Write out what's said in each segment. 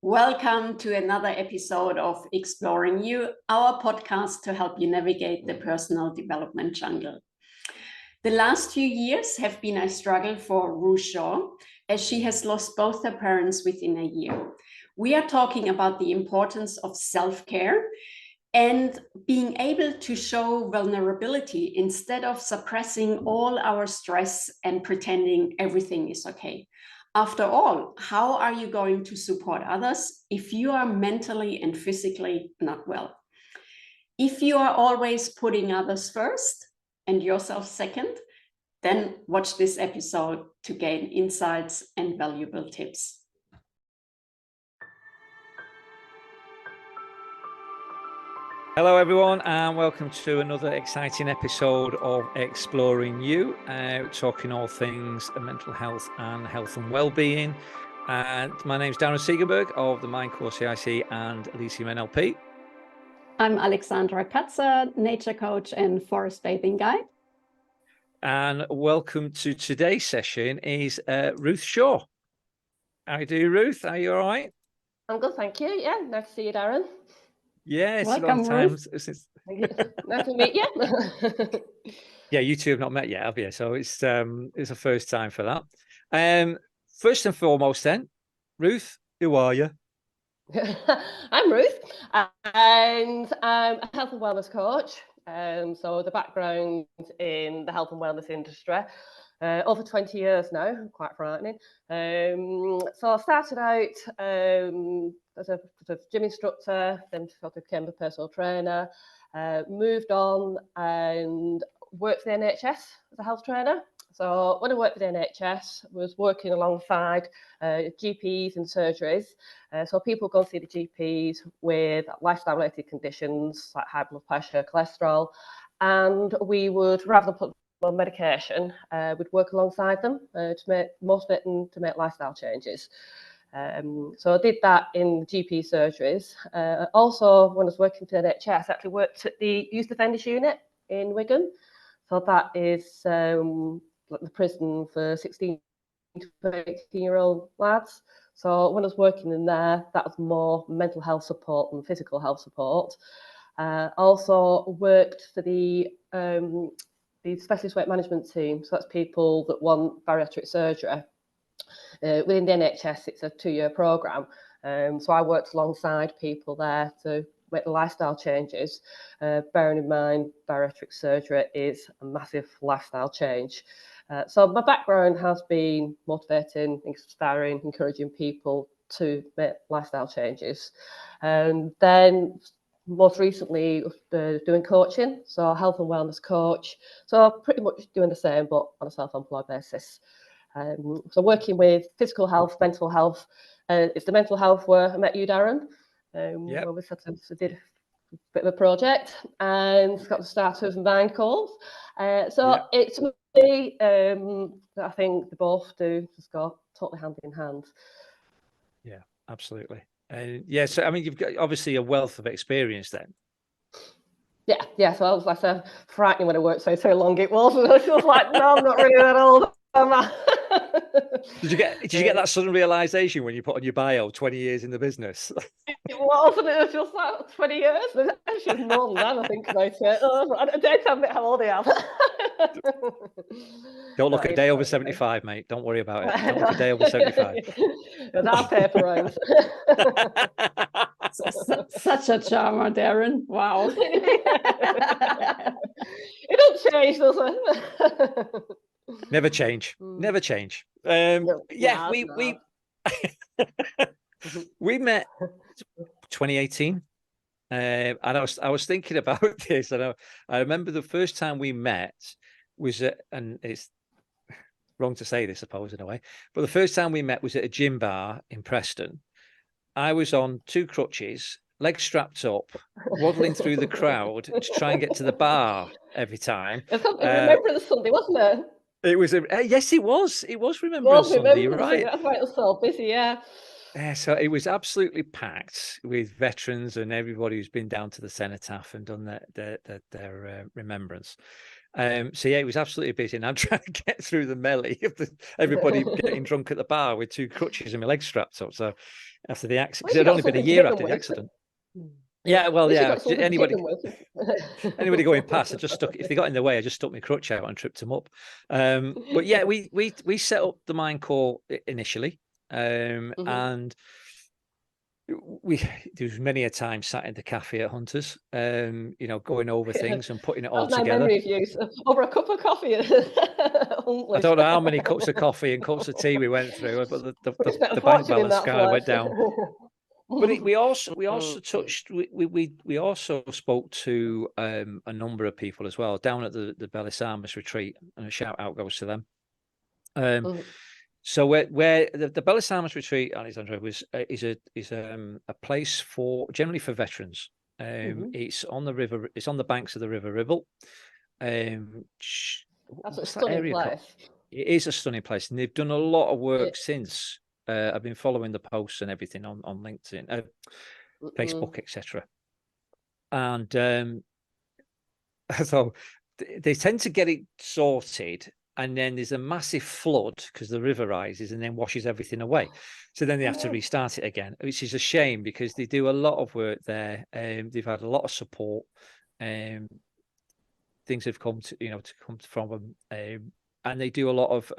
Welcome to another episode of Exploring You, our podcast to help you navigate the personal development jungle. The last few years have been a struggle for Ruth Shaw, as she has lost both her parents within a year. We are talking about the importance of self-care and being able to show vulnerability instead of suppressing all our stress and pretending everything is okay. After all, how are you going to support others if you are mentally and physically not well? If you are always putting others first and yourself second, then watch this episode to gain insights and valuable tips. Hello everyone, and welcome to another exciting episode of Exploring You, talking all things mental health and well-being. And my name's Darren Siegenberg of the Mind Core CIC and Elysium NLP. I'm Alexandra Katzer, nature coach and forest bathing guide. And welcome to today's session is Ruth Shaw. How do you do, Ruth? Are you all right? I'm good, thank you. Yeah, nice to see you, Darren. Yeah, it's Welcome, a long time Ruth. since. Nice to meet you. Yeah, you two have not met yet, have you? So it's a first time for that. First and foremost, then, Ruth, who are you? I'm Ruth, and I'm a health and wellness coach. So the background in the health and wellness industry, over 20 years now, quite frightening. So I started out as a sort of gym instructor, then sort of became a personal trainer, moved on and worked for the NHS as a health trainer. So when I worked for the NHS, I was working alongside GPs and surgeries. So people go and see the GPs with lifestyle-related conditions like high blood pressure, cholesterol, and we would, rather than put them on medication, we'd work alongside them to make most of it and to make lifestyle changes. So I did that in GP surgeries. Also, when I was working for the NHS, I actually worked at the Youth Offenders Unit in Wigan. So that is like the prison for 16 to 18-year-old lads. So when I was working in there, that was more mental health support than physical health support. Also worked for the specialist weight management team. So that's people that want bariatric surgery. Within the NHS, it's a 2-year programme. So I worked alongside people there to make the lifestyle changes, bearing in mind bariatric surgery is a massive lifestyle change. So my background has been motivating, inspiring, encouraging people to make lifestyle changes. And then most recently doing coaching, so health and wellness coach. So pretty much doing the same, but on a self-employed basis. So working with physical health, mental health. It's the mental health where I met you, Darren. Yep. Where we sort of did a bit of a project and got the start of Mind Calls. It's me that I think they both do just go totally hand in hand. Yeah, absolutely. Yeah, so I mean, you've got obviously a wealth of experience then. Yeah. So I was like, frightening when I worked so long it was. And I was like, no, I'm not really that old. Did you get that sudden realization when you put on your bio 20 years in the business? It was, and it was just like 20 years. It's actually more than that, I think, about it. I don't tell me how old I am. Don't look a day over 75, mate. Don't worry about it. Don't look a day over 75. That's paper rounds. Such a charmer, Darren. Wow. It don't change, does it? Never change. Never change. We met 2018, and I was thinking about this, and I remember the first time we met was at, and it's wrong to say this, I suppose, in a way, but the first time we met was at a gym bar in Preston. I was on 2 crutches, legs strapped up, waddling through the crowd to try and get to the bar every time. I remember the Sunday, wasn't it? It was yes, it was. It was Remembrance Sunday. You're right. That's why it was so busy. Yeah. Yeah, so it was absolutely packed with veterans and everybody who's been down to the cenotaph and done their remembrance. So yeah, it was absolutely busy, and I'm trying to get through the melee of everybody getting drunk at the bar with 2 crutches and my legs strapped up. So after the accident, because it had only been a year after the accident. Yeah, well, yeah. Anybody going past, I just stuck. If they got in the way, I just stuck my crutch out and tripped them up. But yeah, we set up the Mind Core initially, and there was many a time sat in the cafe at Hunters, going over things and putting it all together. My memory of you over a cup of coffee. I don't know how many cups of coffee and cups of tea we went through, but the bank balance kind of went down. But we also touched. We also spoke to a number of people as well down at the Belissamis retreat, and a shout out goes to them. So where the Belissamis retreat, Alexandra, is a place generally for veterans. It's on the river. It's on the banks of the River Ribble. That's a stunning place. It is a stunning place, and they've done a lot of work since. I've been following the posts and everything on LinkedIn, Facebook, etc. And so they tend to get it sorted, and then there's a massive flood because the river rises and then washes everything away. So then they have to restart it again, which is a shame because they do a lot of work there. They've had a lot of support. Things have come to come from them, and they do a lot of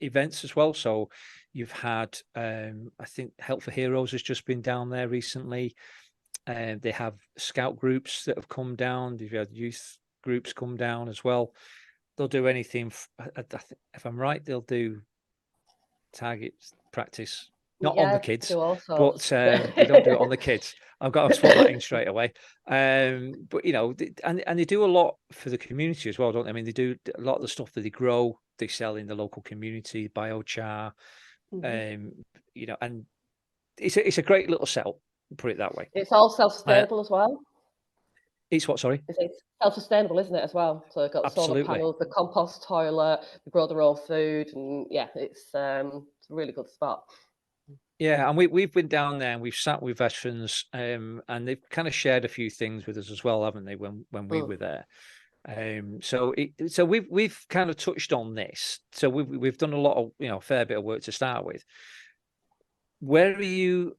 events as well. So you've had, I think, Help for Heroes has just been down there recently. They have scout groups that have come down. They've had youth groups come down as well. They'll do anything. If I'm right, they'll do target practice, not on the kids, but they don't do it on the kids. I've got to put that in straight away. But and they do a lot for the community as well, don't they? I mean, they do a lot of the stuff that they grow, they sell in the local community, biochar, and it's a great little sell. Put it that way. It's all self-sustainable as well. It's what? Sorry. It's self-sustainable, isn't it, as well? So they've got the solar panels, the compost toilet, they grow their own food, and yeah, it's a really good spot. Yeah, and we've been down there and we've sat with veterans, and they've kind of shared a few things with us as well, haven't they? When we were there, so we've kind of touched on this. So we've done a lot of fair bit of work to start with. Where are you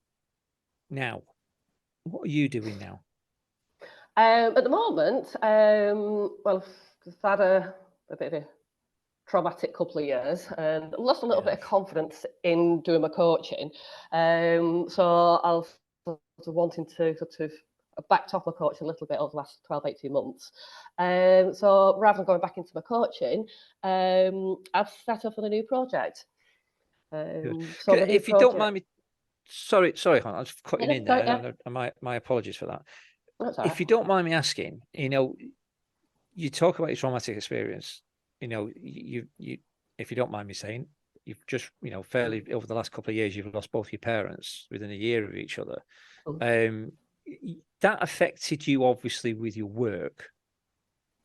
now? What are you doing now? At the moment, well, I've had a bit of a traumatic couple of years and lost a little bit of confidence in doing my coaching. So I was wanting to sort of backed off my coaching a little bit over the last 12, 18 months. So rather than going back into my coaching, I've set up on a new project. So if you don't mind me, sorry, hon, I'll just cut you in there. My apologies for that. If you don't mind me asking, you talk about your traumatic experience. You if you don't mind me saying, you've just fairly over the last couple of years you've lost both your parents within a year of each other. That affected you obviously with your work.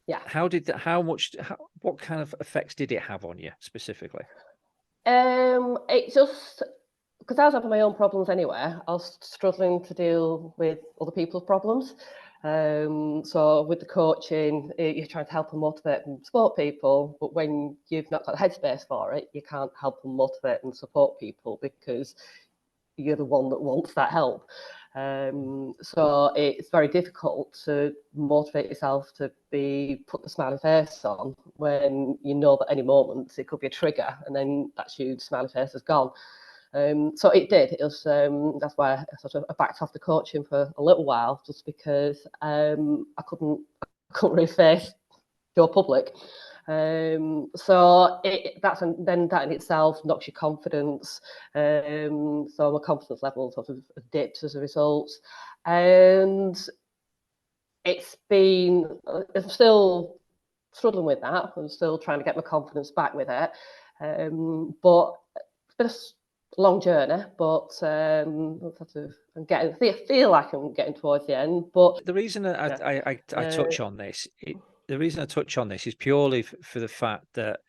Yeah. What kind of effects did it have on you specifically? It just, because I was having my own problems anyway, I was struggling to deal with other people's problems. So with the coaching, you're trying to help and motivate and support people, but when you've not got the headspace for it, you can't help and motivate and support people because you're the one that wants that help. So it's very difficult to motivate yourself to put the smiley face on when you know that any moment it could be a trigger, and then that huge smiley face is gone. So it did. It was that's why I sort of backed off the coaching for a little while, just because I couldn't really face your public. So then that in itself knocks your confidence. So my confidence level sort of dipped as a result, and I'm still struggling with that. I'm still trying to get my confidence back with it, but it's been a long journey, but feel like I'm getting towards the end. But the reason I touch on this, is purely for the fact that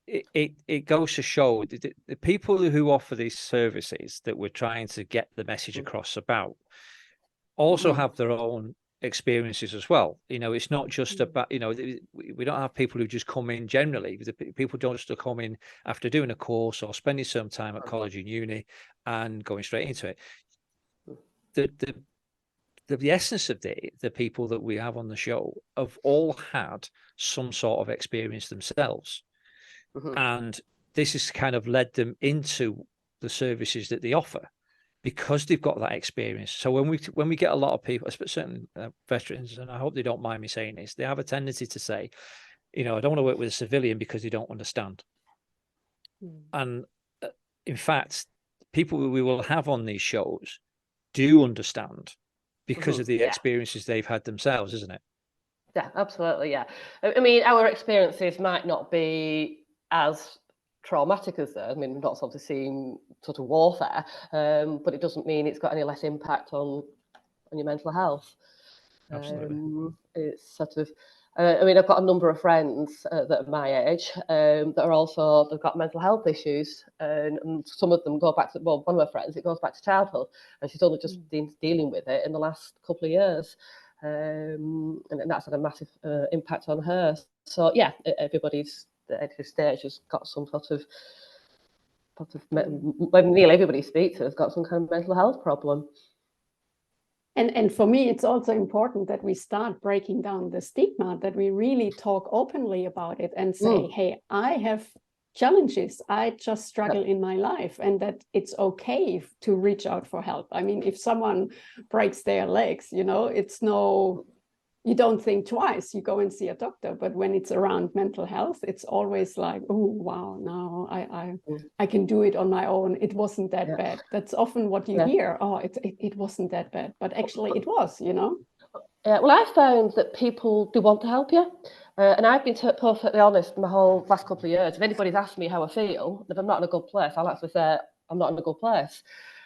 it goes to show the people who offer these services that we're trying to get the message across about also have their own experiences as well. You know, it's not just about, you know, we don't have people who just come in generally. People don't just come in after doing a course or spending some time at college and uni and going straight into it. The essence of the people that we have on the show have all had some sort of experience themselves. And this has kind of led them into the services that they offer, because they've got that experience. So when we get a lot of people, especially veterans, and I hope they don't mind me saying this, they have a tendency to say, you know, I don't want to work with a civilian because they don't understand. And in fact, people we will have on these shows do understand because of the experiences they've had themselves, isn't it? Yeah, absolutely. Yeah. I mean, our experiences might not be as traumatic as theirs. I mean, not sort of seeing sort of warfare, but it doesn't mean it's got any less impact on your mental health. Absolutely. It's sort of, I mean, I've got a number of friends that are my age that are also, they've got mental health issues, and some of them go back to, well, one of my friends, it goes back to childhood, and she's only just been dealing with it in the last couple of years. And that's had a massive impact on her. So yeah, everybody's at every stage has got some sort of nearly everybody speaks to has got some kind of mental health problem. And for me, it's also important that we start breaking down the stigma, that we really talk openly about it and say, hey, I have challenges, I just struggle in my life, and that it's okay to reach out for help. I mean, if someone breaks their legs, you know, it's no, you don't think twice, you go and see a doctor. But when it's around mental health, it's always like, oh, wow, no, I can do it on my own. It wasn't that bad. That's often what you hear. Oh, it wasn't that bad. But actually it was, you know? Well, I found that people do want to help you. And I've been perfectly honest my whole last couple of years. If anybody's asked me how I feel, if I'm not in a good place, I'll actually say I'm not in a good place.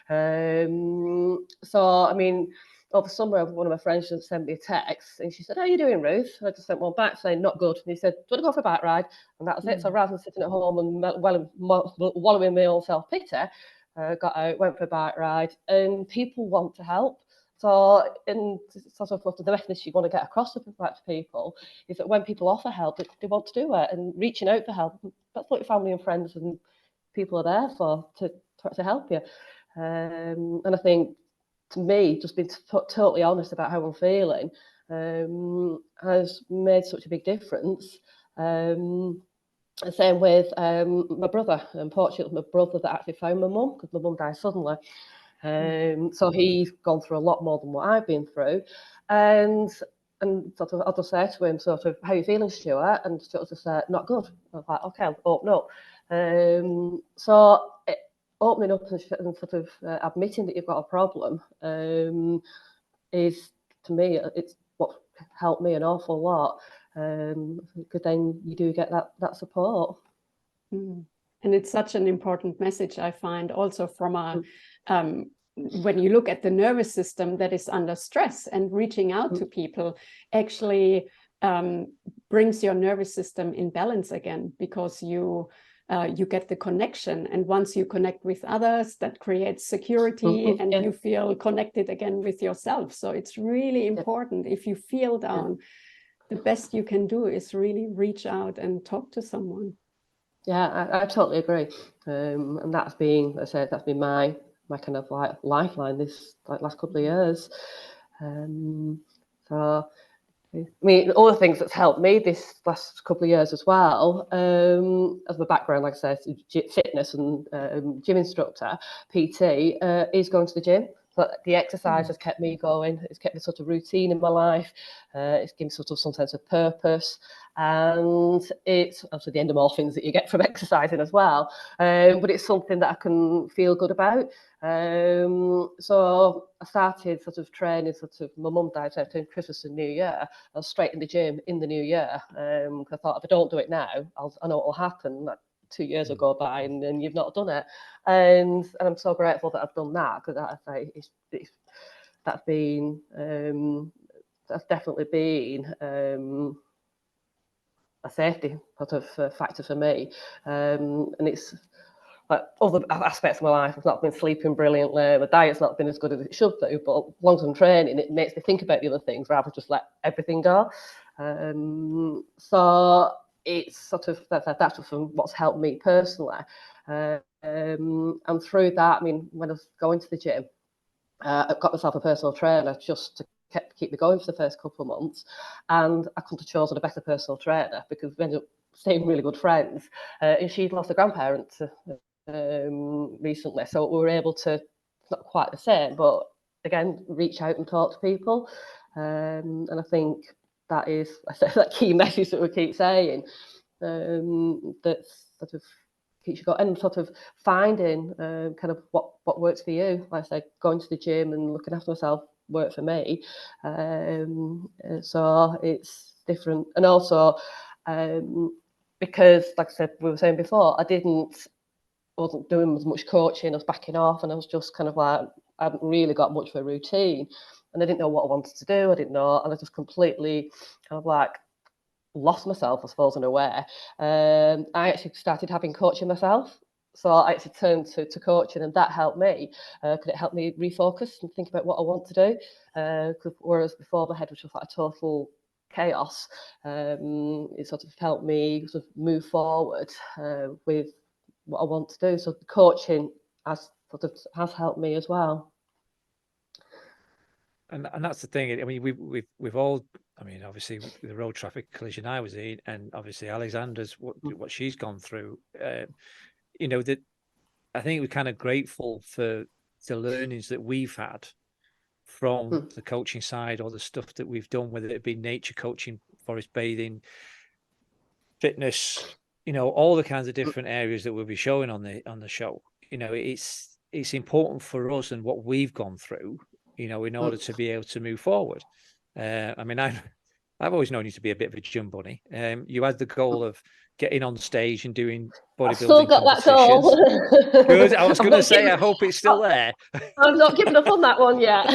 So, I mean, over summer, one of my friends just sent me a text and she said, how are you doing, Ruth? And I just sent one back saying, not good. And he said, do you want to go for a bike ride? And that was it. So rather than sitting at home and wallowing in my own self-pity, got out, went for a bike ride, and people want to help. So, in sort of the message you want to get across to people is that when people offer help, they want to do it, and reaching out for help, that's what your family and friends and people are there for, to help you. And I think, to me, just being totally honest about how I'm feeling has made such a big difference. Same with my brother. Unfortunately, my brother that actually found my mum, because my mum died suddenly. So he's gone through a lot more than what I've been through. And sort of, I'll just say to him, sort of, how are you feeling, Stuart? And Stuart just said, not good. I was like, okay, I'll open up. So opening up and sort of admitting that you've got a problem is, to me, it's what helped me an awful lot. Because then you do get that support. And it's such an important message, I find, also from a when you look at the nervous system that is under stress, and reaching out to people actually brings your nervous system in balance again, because you get the connection, and once you connect with others, that creates security, and you feel connected again with yourself. So it's really important. If you feel down, the best you can do is really reach out and talk to someone. Yeah, I totally agree. And that's been, as I said, that's been my kind of like lifeline this last couple of years. So, I mean, all the things that's helped me this last couple of years as well, as my background, like I said, fitness and gym instructor, PT, is going to the gym. But the exercise has kept me going. It's kept me sort of routine in my life. It's given me sort of some sense of purpose. And it's also the endorphins that you get from exercising as well. But it's something that I can feel good about. So I started sort of training, my mum died between Christmas and New Year. I was straight in the gym in the new year. Because I thought, if I don't do it now, I know what will happen. Like 2 years will go by and you've not done it. And I'm so grateful that I've done that, because that's definitely been a safety sort of factor for me. And it's like other aspects of my life. I've not been sleeping brilliantly. My diet's not been as good as it should do. But as long as I'm training, it makes me think about the other things rather than just let everything go. So it's sort of that's just what's helped me personally. And through that, I mean, when I was going to the gym, I've got myself a personal trainer just to keep me going for the first couple of months, and I couldn't have chosen a better personal trainer because we ended up staying really good friends. And she'd lost a grandparent recently, so we were able to, it's not quite the same, but again, reach out and talk to people. And I think that is that key message that we keep saying, that sort of keeps you going, and sort of finding kind of what works for you. Like I said, going to the gym and looking after myself worked for me. So it's different. And also, because like I said, we were saying before, I wasn't doing as much coaching, I was backing off, and I was just kind of like, I hadn't really got much of a routine, and I didn't know what I wanted to do. I didn't know, and I just completely kind of like lost myself, I suppose, in a way. I actually started having coaching myself. So I actually turned to coaching, and that helped me. Could it help me refocus and think about what I want to do? Whereas before, my head was just like a total chaos. It sort of helped me sort of move forward with what I want to do. So the coaching has helped me as well. And that's the thing. I mean, we've all. I mean, obviously the road traffic collision I was in, and obviously Alexandra's what she's gone through. You know, that I think we're kind of grateful for the learnings that we've had from the coaching side, or the stuff that we've done, whether it be nature coaching, forest bathing, fitness. You know, all the kinds of different areas that we'll be showing on the show. You know, it's important for us and what we've gone through, you know, in order to be able to move forward. I mean, I've always known you to be a bit of a gym bunny. You had the goal of getting on stage and doing bodybuilding. I've still got that goal. Good. I was going to say, I hope it's still there. I'm not giving up on that one yet.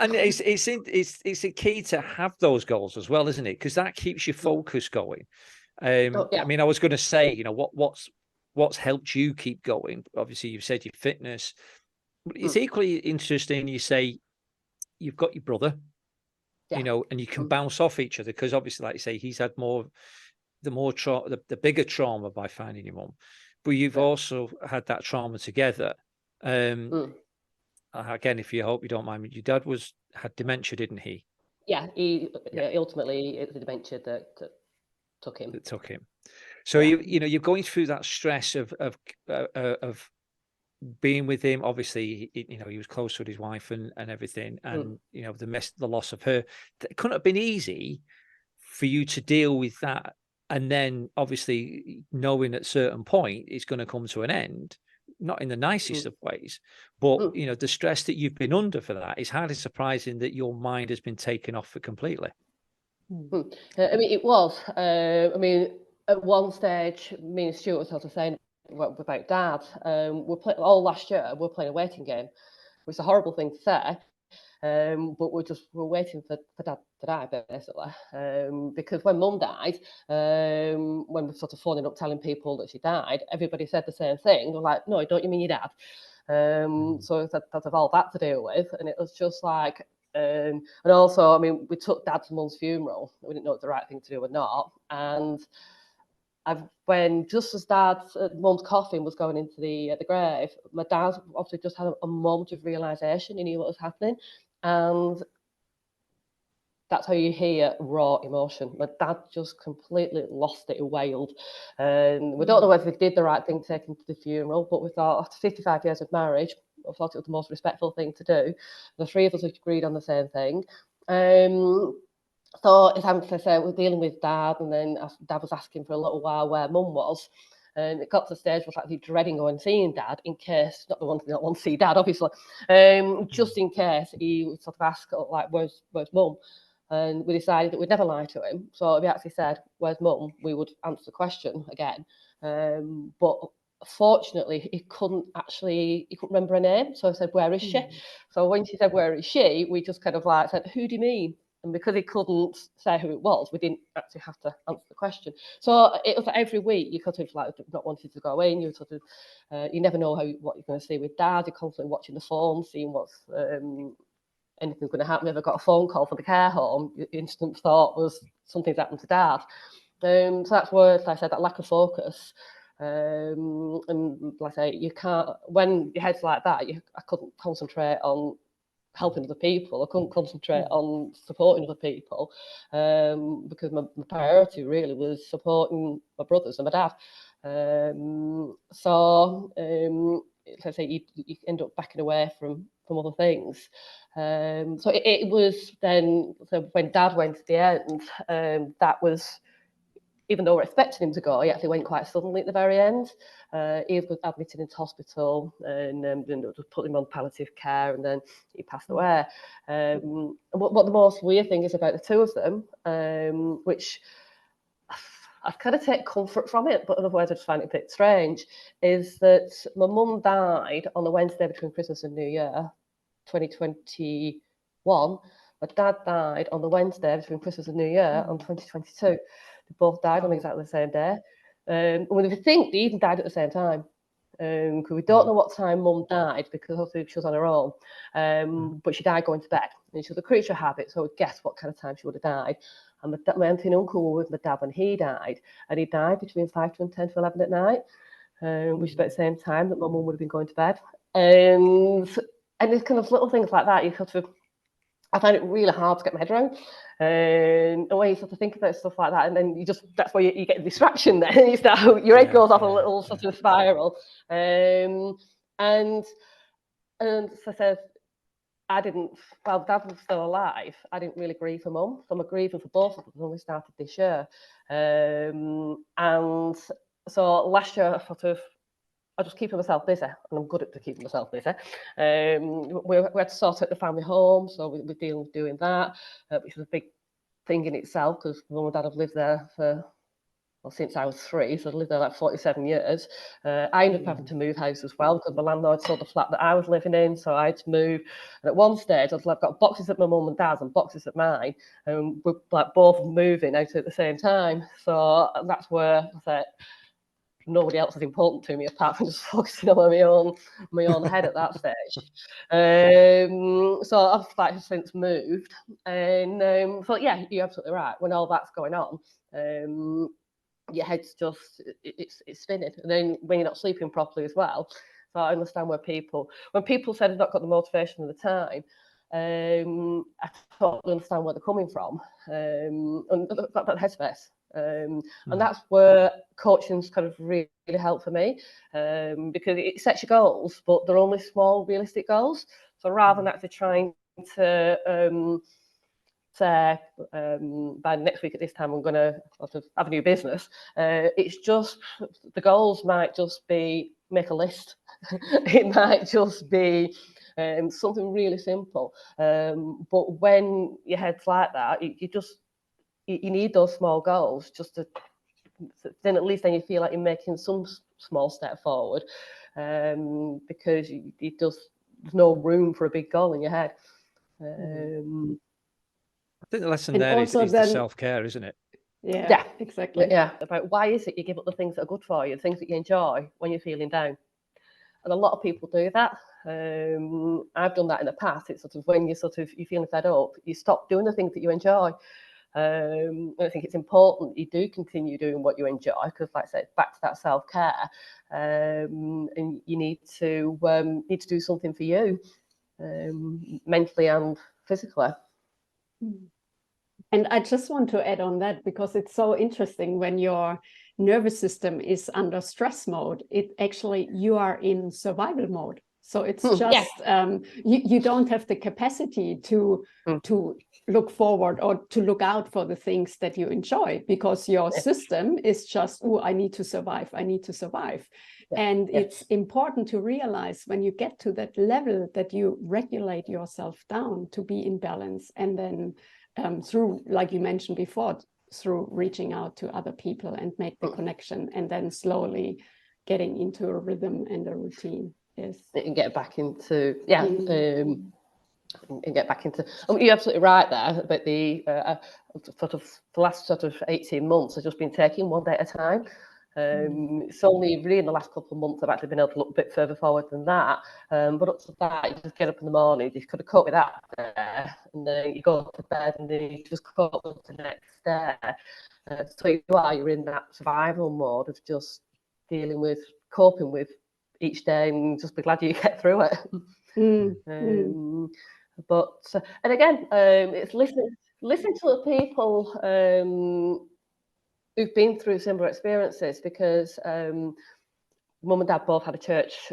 And it's a key to have those goals as well, isn't it? Because that keeps your focus going. I mean, I was going to say, you know, what's helped you keep going? Obviously, you've said your fitness. It's equally interesting. You say you've got your brother, you know, and you can bounce off each other, because obviously, like you say, he's had the bigger trauma by finding your mum, but you've also had that trauma together. Again, if you hope you don't mind, your dad had dementia, didn't he? Yeah, ultimately it's the dementia that took him. So you know, you're going through that stress of being with him. Obviously, you know, he was close with his wife and everything, and you know, the loss of her. It couldn't have been easy for you to deal with that, and then obviously knowing at a certain point it's going to come to an end, not in the nicest of ways, but you know, the stress that you've been under for that is hardly surprising that your mind has been taken off it completely. I mean, it was. I mean, at one stage, me and Stuart were sort of saying about Dad. All last year, we're playing a waiting game, which is a horrible thing to say. But we're waiting for Dad to die, basically. Because when Mum died, when we're sort of phoning up telling people that she died, everybody said the same thing. They're like, "No, don't you mean your dad?" So that's all that to deal with, and it was just like. And also, I mean, we took Dad to Mum's funeral. We didn't know it was the right thing to do or not. And when just as Mum's coffin was going into the grave, my dad obviously just had a moment of realization. He knew what was happening, and that's how you hear raw emotion. My dad just completely lost it. He wailed, and we don't know whether we did the right thing to take him to the funeral, but we thought after 55 years of marriage, I thought it was the most respectful thing to do. The three of us agreed on the same thing. So it's having to say we're dealing with Dad, and then Dad was asking for a little while where Mum was. And it got to the stage where I was actually dreading going and seeing Dad in case, not the one that want to see Dad, obviously, just in case he would sort of ask, like, where's Mum? And we decided that we'd never lie to him. So if he actually said, "Where's Mum?" we would answer the question again. But fortunately, he couldn't remember her name. So I said, "Where is she?" So when she said, "Where is she?" we just kind of like said, "Who do you mean?" And because he couldn't say who it was, we didn't actually have to answer the question. So it was like every week you sort of like not wanted to go in. You sort of you never know what you're going to see with Dad. You're constantly watching the phone, seeing what's anything's going to happen. Never got a phone call from the care home. Your instant thought was something's happened to Dad. So that's where, like I said, that lack of focus. And like I say, you can't, when your head's like that, I couldn't concentrate on helping other people. I couldn't concentrate on supporting other people because my priority really was supporting my brothers and my dad. Like I say, you end up backing away from other things. So it was then, so when Dad went to the end, that was, even though we're expecting him to go, he actually went quite suddenly at the very end. He was admitted into hospital and just put him on palliative care, and then he passed away. And what the most weird thing is about the two of them, which I kind of take comfort from it, but otherwise I just find it a bit strange, is that my mum died on the Wednesday between Christmas and New Year, 2021. My dad died on the Wednesday between Christmas and New Year on 2022. They both died on exactly the same day. And we think they even died at the same time. Because we don't know what time Mum died, because obviously she was on her own. But she died going to bed. And she was a creature of habit, so we guess what kind of time she would have died. And my auntie and uncle were with my dad when he died. And he died between 5 to 10 to 11 at night, which is about the same time that my mum would have been going to bed. And there's kind of little things like that. You sort of, I find it really hard to get my head around. And when you sort of think about stuff like that, and then that's where you get a distraction then. Your head goes off a little sort of spiral. And so I said, Dad was still alive. I didn't really grieve for Mum. So I'm grieving for both of them. Only started this year. And so last year I just keeping myself busy, and I'm good at keeping myself busy. We had to sort out the family home, so we're dealing with doing that, which was a big thing in itself, because Mum and Dad have lived there since I was 3, so I've lived there like 47 years. I ended up having to move house as well, because my landlord sold the flat that I was living in, so I had to move. And at one stage, I've got boxes at my mum and dad's and boxes at mine, and we're like both moving out at the same time. So that's where I said, nobody else is important to me apart from just focusing on my own head at that stage. So I've like since moved, and so yeah, you're absolutely right. When all that's going on, your head's just it's spinning, and then when you're not sleeping properly as well. So I understand when people said I've not got the motivation at the time, I totally understand where they're coming from, and that headspace. And that's where coaching's kind of really helped for me, because it sets your goals, but they're only small, realistic goals. So rather than actually trying to say by next week at this time I'm going to sort of have a new business, it's just the goals might just be make a list. It might just be something really simple. But when your head's like that, you need those small goals just to then at least you feel like you're making some small step forward, because there's no room for a big goal in your head. I think the lesson there is the self-care, isn't it? Yeah, exactly. Yeah, about why is it you give up the things that are good for you, the things that you enjoy when you're feeling down. And a lot of people do that. I've done that in the past. It's sort of when you're feeling fed up, you stop doing the things that you enjoy. I think it's important you do continue doing what you enjoy, because, like I said, back to that self-care, and you need to do something for you, mentally and physically. And I just want to add on that, because it's so interesting when your nervous system is under stress mode, you are in survival mode. So it's just you don't have the capacity to look forward or to look out for the things that you enjoy, because your system is just, I need to survive. And it's important to realize when you get to that level that you regulate yourself down to be in balance, and then through, like you mentioned before, through reaching out to other people and make the connection, and then slowly getting into a rhythm and a routine. Yes. And get back into and get back into. You're absolutely right there, but the sort of the last sort of 18 months I've just been taking one day at a time. It's only really in the last couple of months I've actually been able to look a bit further forward than that. But up to that, you just get up in the morning, you could have cope with that day, and then you go to bed, and then you just cope with the next day. So you're in that survival mode of just dealing with, coping with each day, and just be glad you get through it. But and again, it's listening to the people who've been through similar experiences, because mum and dad both had a church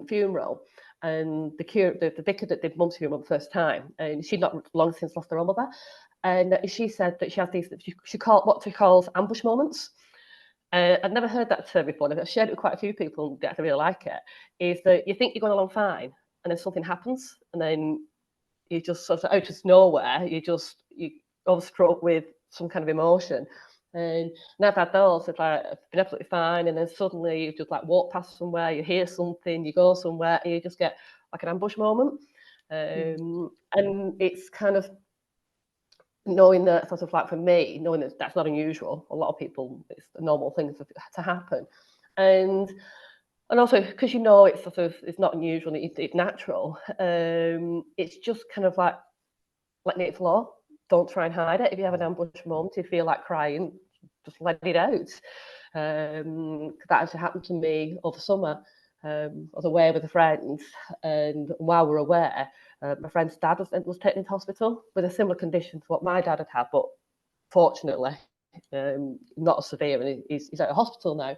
funeral, and the vicar that did mum's funeral the first time, and she'd not long since lost her own mother, and she said that she has these, she called what she calls ambush moments. I'd never heard that term before, and I've shared it with quite a few people that I really like it. Is that you think you're going along fine, and then something happens, and then you just sort of out of nowhere, you overstruck with some kind of emotion. And I've had those, it's like I've been absolutely fine, and then suddenly you just like walk past somewhere, you hear something, you go somewhere, and you just get like an ambush moment. And it's kind of knowing that, sort of like for me, knowing that that's not unusual. A lot of people, it's a normal thing to happen. And also because it's sort of, it's not unusual, it's natural. It's just kind of like letting it flow. Don't try and hide it. If you have an ambush moment, you feel like crying, just let it out. That actually happened to me over summer. I was away with a friend, and while we were away, my friend's dad was taken into hospital with a similar condition to what my dad had, but fortunately not as severe, and he's out of hospital now.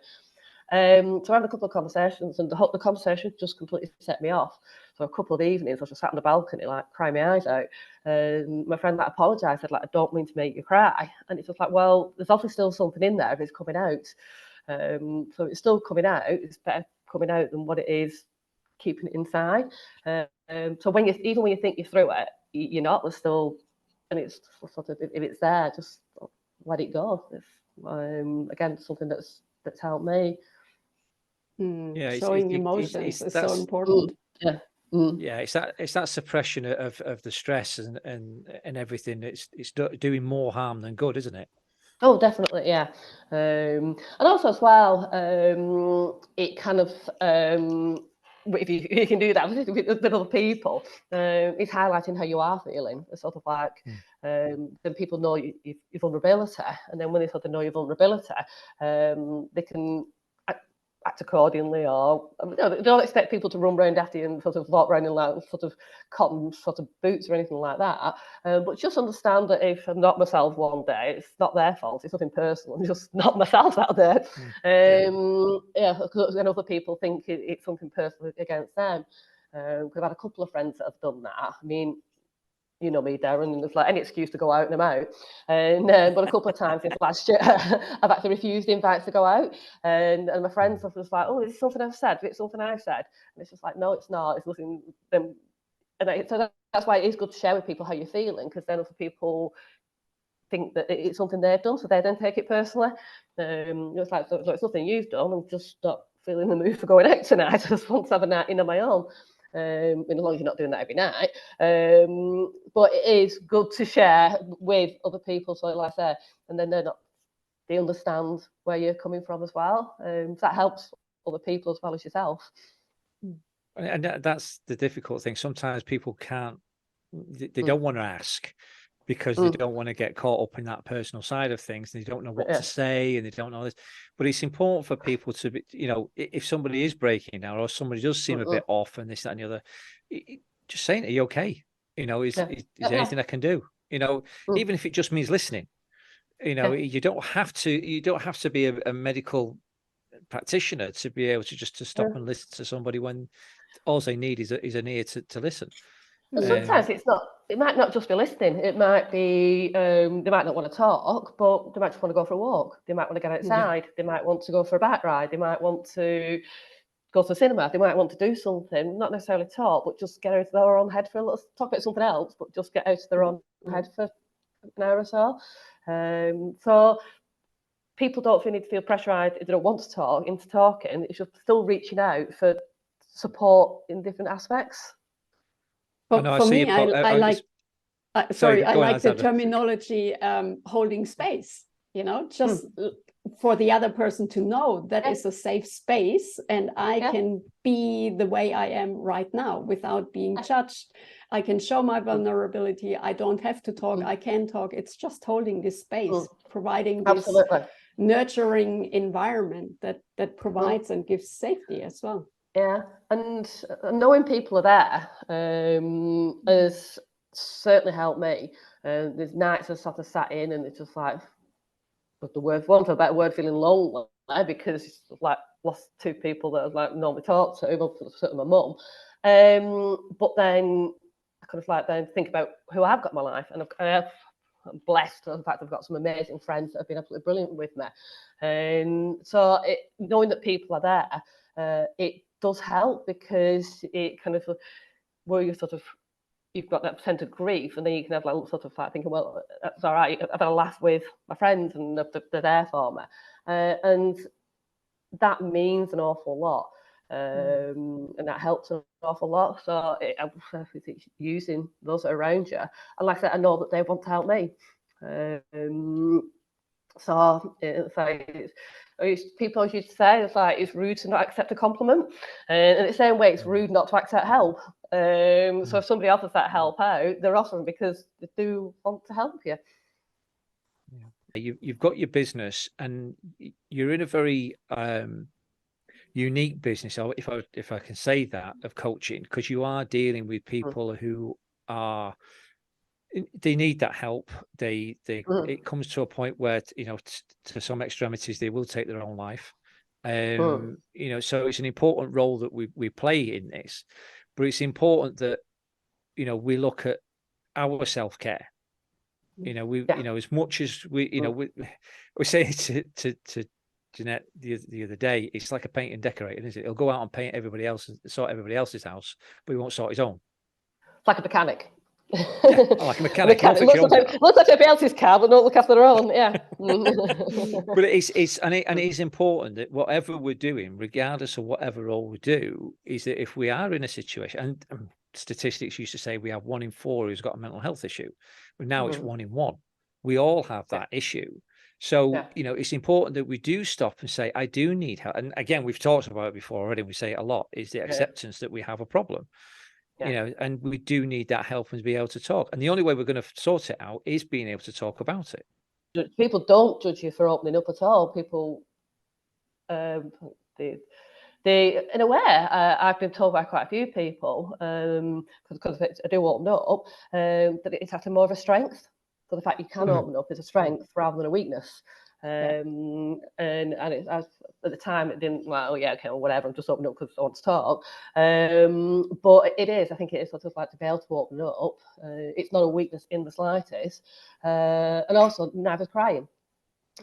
So I had a couple of conversations, and the conversation just completely set me off. So a couple of evenings, I was just sat on the balcony, like crying my eyes out. My friend like apologised, said like, I don't mean to make you cry. And it's just like, well, there's obviously still something in there if it's coming out. So it's still coming out. It's better coming out than what it is keeping it inside. So even when you think you're through it, you're not. There's still, and it's sort of, if it's there, just let it go. It's, again, something that's helped me. Yeah, showing emotions is so important. Yeah, it's that suppression of the stress and everything. It's doing more harm than good, isn't it? Oh, definitely, yeah. And also as well, it kind of if you can do that with other people, it's highlighting how you are feeling. It's sort of like then people know your vulnerability, and then when they sort of know your vulnerability, they can act accordingly, or they don't expect people to run around after you and sort of walk around in like sort of cotton sort of boots or anything like that. But just understand that if I'm not myself one day, it's not their fault. It's nothing personal. I'm just not myself that day. And other people think it's something personal against them. I've had a couple of friends that have done that. I mean, you know me, Darren, and there's like any excuse to go out and I'm out. And but a couple of times since last year, I've actually refused invites to go out. And my friends are just like, oh, is it something I've said? Is it something I've said? And it's just like, no, it's not. It's nothing. So that's why it is good to share with people how you're feeling, because then other people think that it's something they've done, so they then take it personally. It's like, so it's nothing you've done. I'm just not feeling the mood for going out tonight. I just want to have a night in on my own. As long as you're not doing that every night. But it is good to share with other people, so like I say, and then they understand where you're coming from as well. So that helps other people as well as yourself. And that's the difficult thing. Sometimes people they don't want to ask because they don't want to get caught up in that personal side of things. They don't know what to say, and they don't know this. But it's important for people to be, if somebody is breaking down or somebody does seem a bit off and this, that, and the other, just saying, are you okay? Is there anything I can do? Even if it just means listening. You don't have to be a medical practitioner to be able to stop and listen to somebody when all they need is an ear to listen. And sometimes it might not just be listening. It might be they might not want to talk, but they might just want to go for a walk. They might want to get outside. They might want to go for a bike ride. They might want to go to the cinema. They might want to do something, not necessarily talk, but just get out of their own head for a little, talk about something else, but just get out of their own head for an hour or so. So people don't need to feel pressurised if they don't want to talk into talking. It's just still reaching out for support in different aspects. But know, I for see me, your point. I like, sorry, I go on, like the Alexandra. terminology holding space, you know, just for the other person to know that is a safe space, and I can be the way I am right now without being judged. I can show my vulnerability. I don't have to talk. I can talk. It's just holding this space, providing this nurturing environment that provides and gives safety as well. Yeah, and knowing people are there has certainly helped me. There's nights I sort of sat in and it's just like, but the word, want for a better word, feeling lonely, because it's like lost two people that I like normally talk to, well, sort of my mum. But then I kind of like then think about who I've got in my life, and I'm blessed. In fact, I've got some amazing friends that have been absolutely brilliant with me. So knowing that people are there, it does help, because it kind of, where you sort of, you've got that sense of grief, and then you can have like sort of like thinking, well, that's all right. I've had a laugh with my friends, and they're there for me, and that means an awful lot, and that helps an awful lot. So it's using those around you, and like I said, I know that they want to help me. So it's like, people used to say, it's like, it's rude to not accept a compliment, and in the same way it's rude not to accept help. So if somebody offers that help out, they're offering because they do want to help you. You've got your business, and you're in a very unique business, if I can say that, of coaching, because you are dealing with people who are, they need that help. It comes to a point where, you know, to some extremities, they will take their own life. You know, so it's an important role that we play in this, but it's important that, you know, we look at our self-care. You know, you know, as much as we, you know, we say to Jeanette the other day, it's like a paint and decorating, isn't it? He'll go out and paint everybody else's, sort everybody else's house, but he won't sort his own. It's like a mechanic. Yeah, like a mechanic. Looks like everybody else's car, but don't look after their own. Yeah. But it is important that whatever we're doing, regardless of whatever role we do, is that if we are in a situation, and statistics used to say we have 1 in 4 who's got a mental health issue, but now it's 1 in 1. We all have that issue. So, you know, it's important that we do stop and say, I do need help. And again, we've talked about it before already. We say it a lot, is the acceptance that we have a problem. You know, and we do need that help and to be able to talk. And the only way we're going to sort it out is being able to talk about it. People don't judge you for opening up at all. People, they in a way, I've been told by quite a few people, because I do open up, that it's actually more of a strength. So the fact you can open up is a strength rather than a weakness. And it, at the time, it didn't, well, yeah, okay, well, whatever, I'm just opening up because I want to talk. But it is, I think it is sort of like to be able to open up. It's not a weakness in the slightest. And also, neither crying.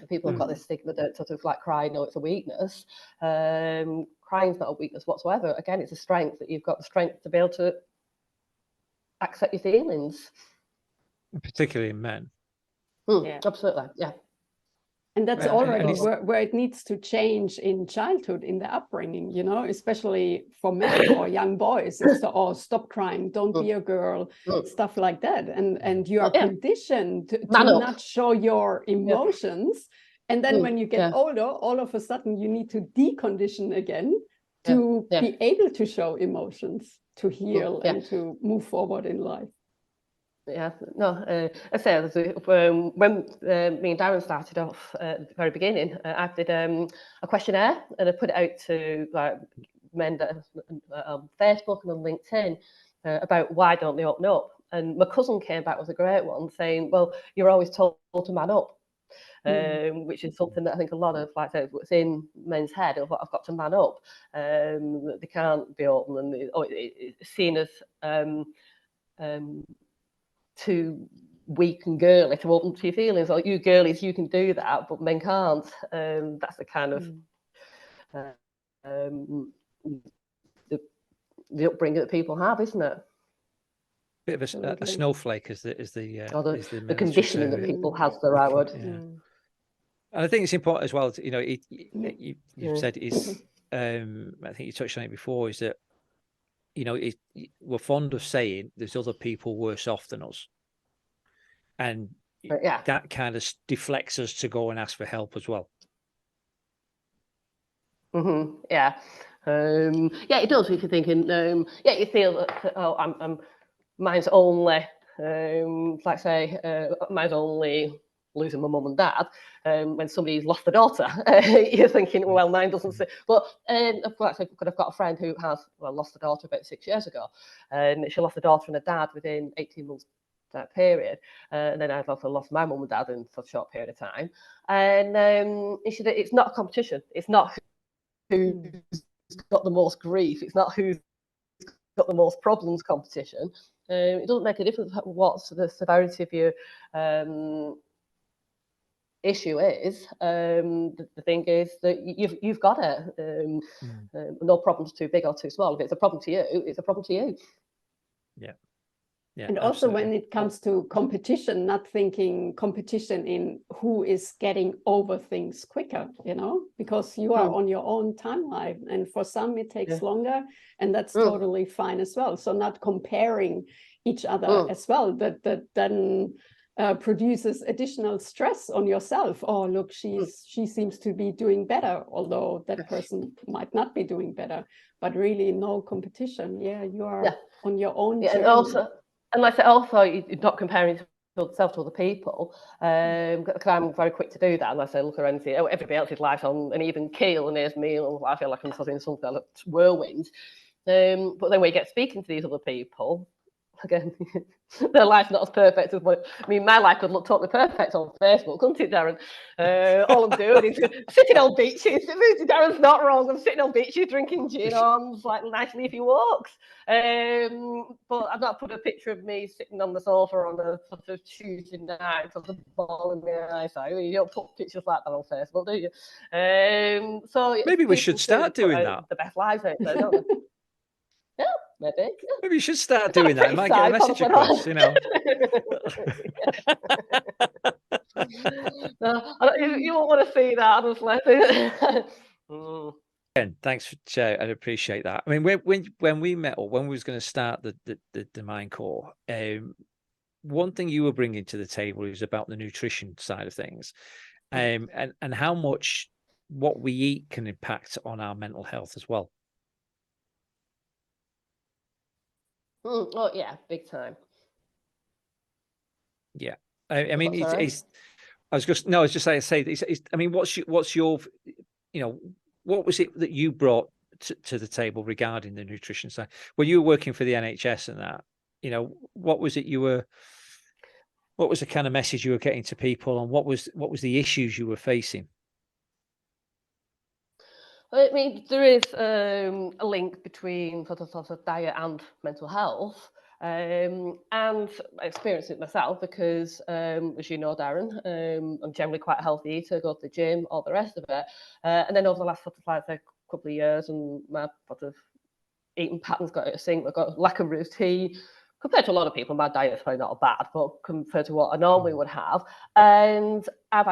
People have got this stigma that sort of like crying, no, it's a weakness. Crying's not a weakness whatsoever. Again, it's a strength, that you've got the strength to be able to accept your feelings. Particularly in men. Absolutely, yeah. And that's already where it needs to change in childhood, in the upbringing, you know, especially for men or young boys. It's stop crying, don't be a girl, stuff like that. And you are conditioned to not show your emotions. And then when you get older, all of a sudden you need to decondition again to be able to show emotions, to heal and to move forward in life. Yeah, no, I say when me and Darren started off at the very beginning, I did a questionnaire, and I put it out to like men that on Facebook and on LinkedIn about why don't they open up. And my cousin came back with a great one saying, well, you're always told to man up, which is something that I think a lot of, like, what's in men's head of, I've got to man up. They can't be open, and it's seen as too weak and girly to open to your feelings. Like, you girlies, you can do that, but men can't. That's the kind of the upbringing that people have, isn't it? Bit of a snowflake is the conditioning that people have, the right word. And I think it's important as well. You know, you've said is I think you touched on it before, is that you know, we're fond of saying there's other people worse off than us. And yeah, that kind of deflects us to go and ask for help as well. Yeah. Yeah, it does. If you're thinking, yeah, you feel that, oh, I'm mine's only, like say, mine's only losing my mum and dad. When somebody's lost a daughter, you're thinking, well, mine doesn't. But like I've got a friend who has lost a daughter about 6 years ago, and she lost a daughter and a dad within 18 months. That period, and then I've also lost my mum and dad in such a short period of time. And she said, it's not a competition. It's not who's got the most grief. It's not who's got the most problems competition. It doesn't make a difference what the severity of your issue is. The thing is that you've got it. No problem's too big or too small. If it's a problem to you, it's a problem to you. Yeah. Yeah, and also when it comes to competition, not thinking competition in who is getting over things quicker, you know, because you are on your own timeline, and for some it takes longer, and that's totally fine as well. So not comparing each other as well, that then produces additional stress on yourself. Oh, look, she seems to be doing better, although that person might not be doing better. But really, no competition. Yeah, you are on your own journey. And like I said, also, you're not comparing yourself to other people. Because I'm very quick to do that. And I say, look around and see, oh, everybody else's life's on an even keel, and here's me. And I feel like I'm sort of in some kind of whirlwind. But then when you get speaking to these other people, again, their life's not as perfect as what. I mean, my life could look totally perfect on Facebook, couldn't it, Darren? All I'm doing is sitting on beaches. Darren's not wrong. I'm sitting on beaches drinking gin on like nice leafy walks. But I've not put a picture of me sitting on the sofa on a sort of Tuesday night with a ball in my eyes. You don't put pictures like that on Facebook, do you? So maybe we should start doing that. The best lives out there, don't they? Yeah, maybe. Maybe you should start doing that. It might get a message across, you know. No, you won't want to see that, honestly. Again, thanks for sharing. I appreciate that. I mean, when we met, or when we was going to start the Mind Core, one thing you were bringing to the table is about the nutrition side of things, and how much what we eat can impact on our mental health as well. Oh yeah, big time. Yeah, I mean, it's. I was just saying. I mean, what's your, you know, what was it that you brought to the table regarding the nutrition side? Well, you were working for the NHS and that, you know, what was the kind of message you were getting to people, and what was the issues you were facing? I mean, there is a link between sort of diet and mental health. And I experienced it myself because, as you know, Darren, I'm generally quite a healthy eater, go to the gym, all the rest of it. And then over the last sort of like a couple of years, and my sort of eating patterns got out of sync, I've got lack of routine. Compared to a lot of people, my diet's probably not bad, but compared to what I normally would have, and I've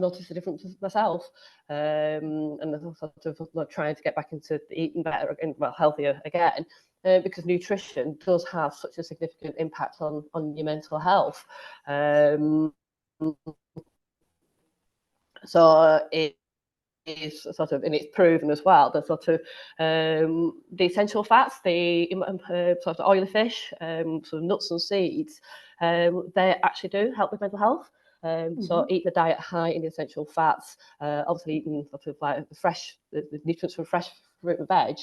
noticed a difference myself, and I'm sort of trying to get back into eating better and healthier again, because nutrition does have such a significant impact on your mental health. So it is sort of, and it's proven as well, that sort of the essential fats, the sort of oily fish, sort of nuts and seeds, they actually do help with mental health. So eating a diet high in the essential fats, obviously eating sort of like the nutrients from fresh fruit and veg,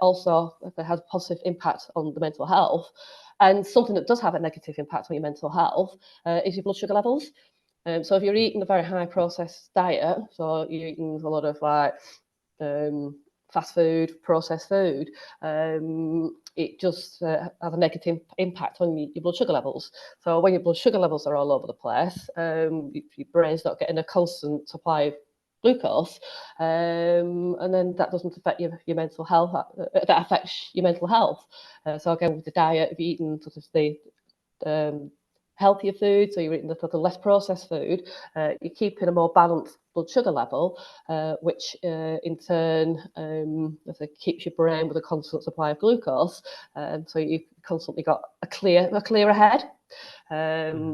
also has a positive impact on the mental health. And something that does have a negative impact on your mental health is your blood sugar levels. So if you're eating a very high processed diet, so you're eating a lot of like fast food, processed food, it just has a negative impact on your blood sugar levels. So when your blood sugar levels are all over the place, your brain's not getting a constant supply of glucose, and then that doesn't affect your mental health. That affects your mental health. So again, with the diet, if you're eating sort of the healthier food, so you're eating the sort of less processed food, you're keeping a more balanced blood sugar level, which in turn keeps your brain with a constant supply of glucose, so you've constantly got a clearer head.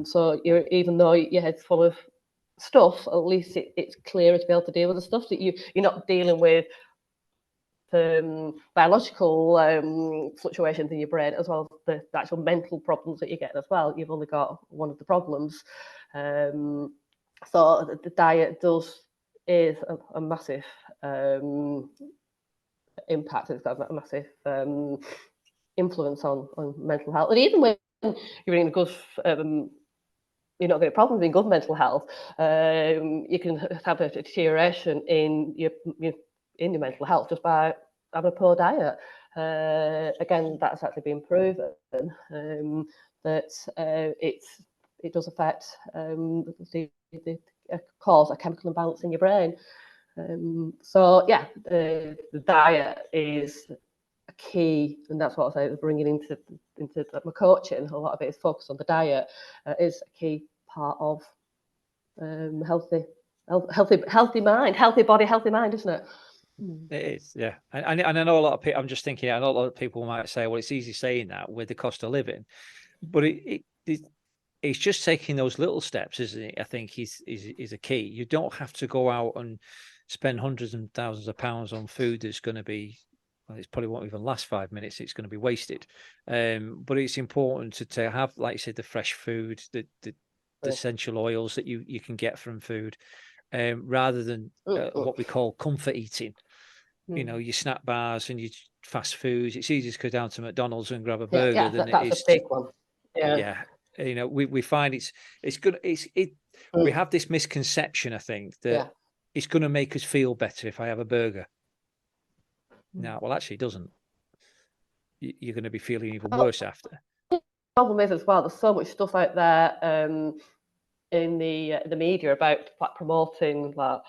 So even though your head's full of stuff, at least it's clearer to be able to deal with the stuff that you're not dealing with biological fluctuations in your brain, as well as the actual mental problems that you're getting as well. You've only got one of the problems. So the diet is a massive impact. It's got a massive influence on mental health. And even when you're in a good you're not getting problems in good mental health, you can have a deterioration in your mental health just by having a poor diet. Again, that's actually been proven that it does affect cause a chemical imbalance in your brain. So yeah, the diet is a key, and that's what I say, bringing into my coaching. A lot of it is focused on the diet. Is a key part of healthy mind, healthy body, healthy mind, isn't it? It is, yeah. And I know a lot of people, I'm just thinking, I know a lot of people might say, well, it's easy saying that with the cost of living, but it's just taking those little steps, isn't it? I think is a key. You don't have to go out and spend hundreds and thousands of pounds on food that's going to be, well, it probably won't even last 5 minutes. It's going to be wasted. But it's important to have, like you said, the fresh food, the essential oils that you can get from food, rather than what we call comfort eating. You know, your snack bars and your fast foods. It's easier to go down to McDonald's and grab a burger than it is. That's a big one. Yeah. You know, we find it's good. We have this misconception, I think, that it's going to make us feel better if I have a burger. No, well, actually, it doesn't. You're going to be feeling even worse after. The problem is as well, there's so much stuff out there in the media about like promoting like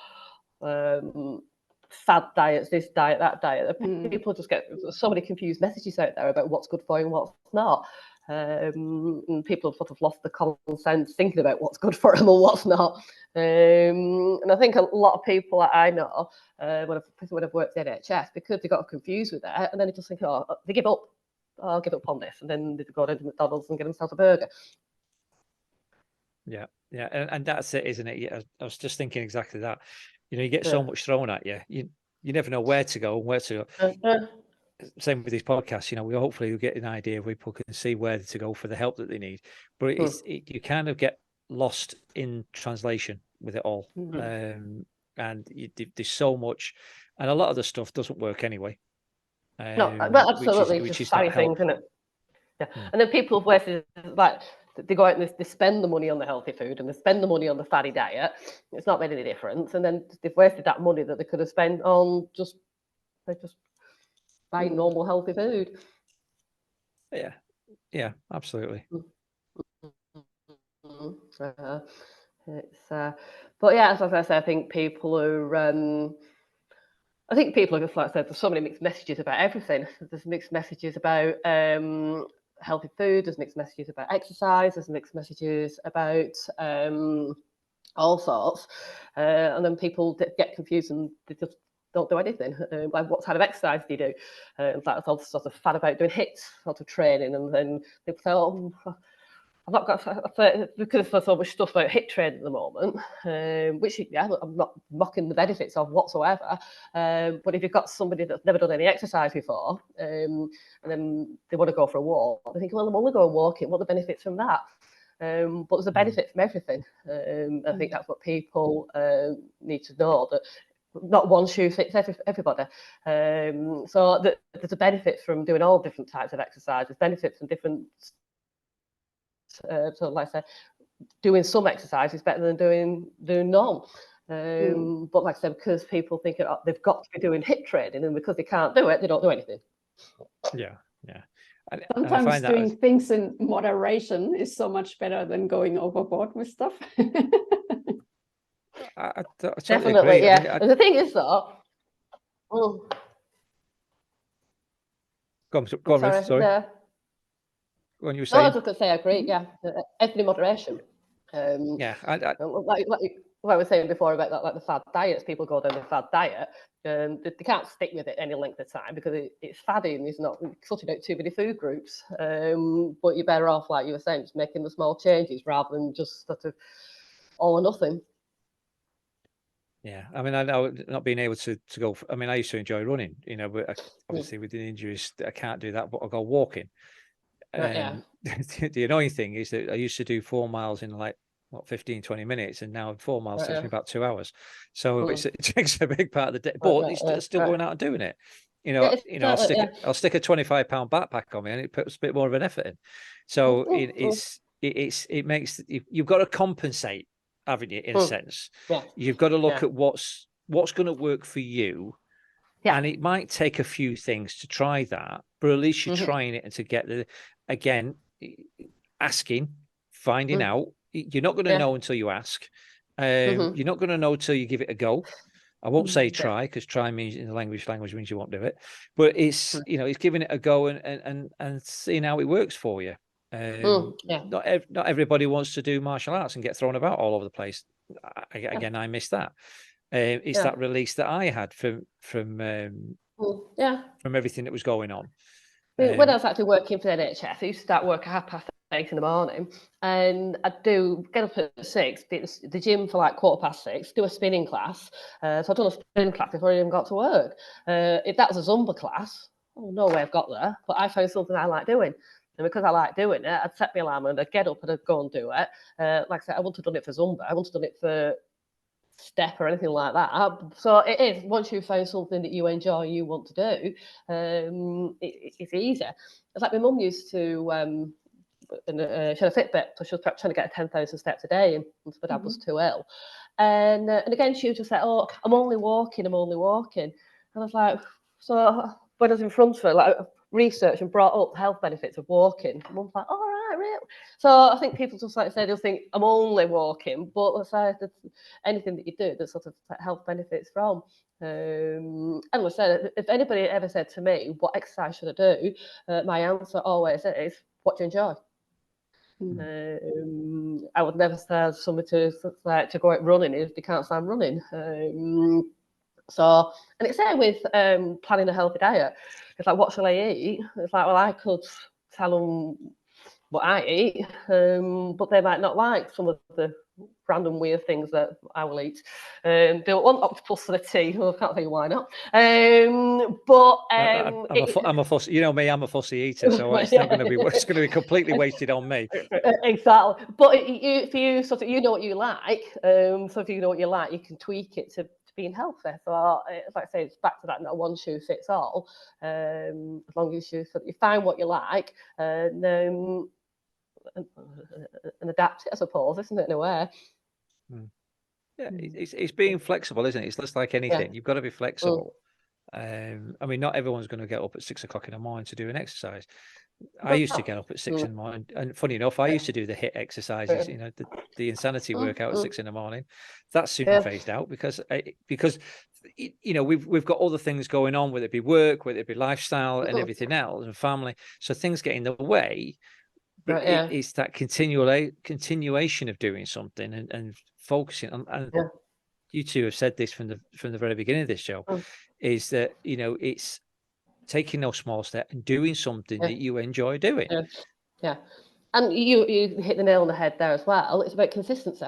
fad diets, this diet, that diet. People just get so many confused messages out there about what's good for you and what's not. And people have sort of lost the common sense thinking about what's good for them and what's not. And I think a lot of people that I know, when I've worked in NHS, because they got confused with that, and then they just think, oh, they give up. Oh, I'll give up on this, and then they go down to McDonald's and get themselves a burger. Yeah, and that's it, isn't it? Yeah, I was just thinking exactly that. You know, you get so much thrown at you. You never know where to go and where to go. Same with these podcasts. You know, we hopefully will get an idea. People can see where to go for the help that they need. But you kind of get lost in translation with it all, and there's so much, and a lot of the stuff doesn't work anyway. No, absolutely, which is just things, isn't it? Yeah, and then people have wasted, like, they go out and they spend the money on the healthy food and they spend the money on the fatty diet. It's not made any difference, and then they've wasted that money that they could have spent on just buying normal healthy food. Yeah, absolutely. But yeah, as I say, I think people are. I think people are just, like I said, there's so many mixed messages about everything. There's mixed messages about healthy food. There's mixed messages about exercise. There's mixed messages about all sorts, and then people get confused and they just don't do anything. Like, what kind of exercise do you do? In fact, I was sort of fan about doing HIIT sort of training, and then people say, "Oh, I've not got," because there's so much stuff about HIIT training at the moment, which I'm not mocking the benefits of whatsoever. But if you've got somebody that's never done any exercise before, and then they want to go for a walk, they think, well, I'm only going walking. What are the benefits from that? But there's a benefit from everything. I think that's what people need to know, that not one shoe fits everybody. So there's a benefit from doing all different types of exercise. There's benefits from different. So, like I said, doing some exercise is better than doing none. But like I said, because people think they've got to be doing HIIT training, and because they can't do it, they don't do anything. Yeah. Sometimes doing things in moderation is so much better than going overboard with stuff. I totally Definitely, agree. yeah. The thing is, though. Go on, Ruth, sorry. Yeah. when you were No, I saying? was just going to say, I agree. Yeah, everything in moderation. Yeah, like I was saying before about that, like the fad diets, people go down the fad diet, and they can't stick with it any length of time because it's faddy and it's not cutting out too many food groups. But you're better off, like you were saying, just making the small changes rather than just sort of all or nothing. yeah. I mean, I know not being able to go. I mean, I used to enjoy running, you know, but obviously with the injuries, I can't do that. But I go walking. Yeah. The annoying thing is that I used to do 4 miles in like 15, 20 minutes, and now 4 miles takes me about 2 hours. So it takes a big part of the day, but it's still going out and doing it. You know, I'll stick a 25-pound backpack on me, and it puts a bit more of an effort in. So it makes you've got to compensate, haven't you? In a sense, you've got to look at what's going to work for you. Yeah. And it might take a few things to try that, but at least you're trying it, and to get again, asking, finding out. You're not going to know until you ask. You're not going to know till you give it a go. I won't say try, because try means in the language means you won't do it. But it's it's giving it a go and seeing how it works for you. Not everybody wants to do martial arts and get thrown about all over the place. Again, I miss that. It's that release that I had from everything that was going on. When I was actually working for the NHS, I used to start work at 8:30 in the morning, and I'd get up at 6, be at the gym for like 6:15, do a spinning class. So I'd done a spinning class before I even got to work. If that was a Zumba class, no way I've got there, but I found something I like doing. And because I like doing it, I'd set my alarm and I'd get up and I'd go and do it. Like I said, I wouldn't have done it for Zumba. I wouldn't have done it for step or anything like that. So it is, once you find something that you enjoy, you want to do, it's easier. It's like my mum used to, she had a Fitbit, so she was trying to get 10,000 steps a day, and my dad was too ill. And again, she was just like, oh, I'm only walking. And I was like, so when I was in front of her, like, researched and brought up the health benefits of walking, mum's like, oh, right, really? So I think people just like say, they'll think I'm only walking, but let's say that anything that you do, there's sort of health benefits from. And I said, if anybody ever said to me, what exercise should I do? My answer always is, what do you enjoy? I would never say somebody to go out running if they can't stand running. So, and it's there with planning a healthy diet. It's like, what shall I eat? It's like, well, I could tell them what I eat, but they might not like some of the random weird things that I will eat. They don't want octopus for the tea. Well, I can't tell you why not. I'm a fussy. You know me, I'm a fussy eater, so it's not going to be. It's going to be completely wasted on me. Exactly. But for you, sort of, you know what you like. So if you know what you like, you can tweak it to being healthy. So, like I say, it's back to that. Not one shoe fits all. As long as you find what you like and adapt it, I suppose, isn't it, in a way? Yeah, it's being flexible, isn't it? It's just like anything. You've got to be flexible. I mean, not everyone's going to get up at 6 o'clock in the morning to do an exercise. I used to get up at 6 in the morning, and funny enough, I used to do the HIIT exercises. You know, the insanity workout at 6 in the morning. That's soon phased out because you know we've got other things going on, whether it be work, whether it be lifestyle, and everything else, and family. So things get in the way. But it's that continuation of doing something and focusing on. And you two have said this from the very beginning of this show, is that it's taking those small steps and doing something that you enjoy doing. Yeah. And you hit the nail on the head there as well. It's about consistency.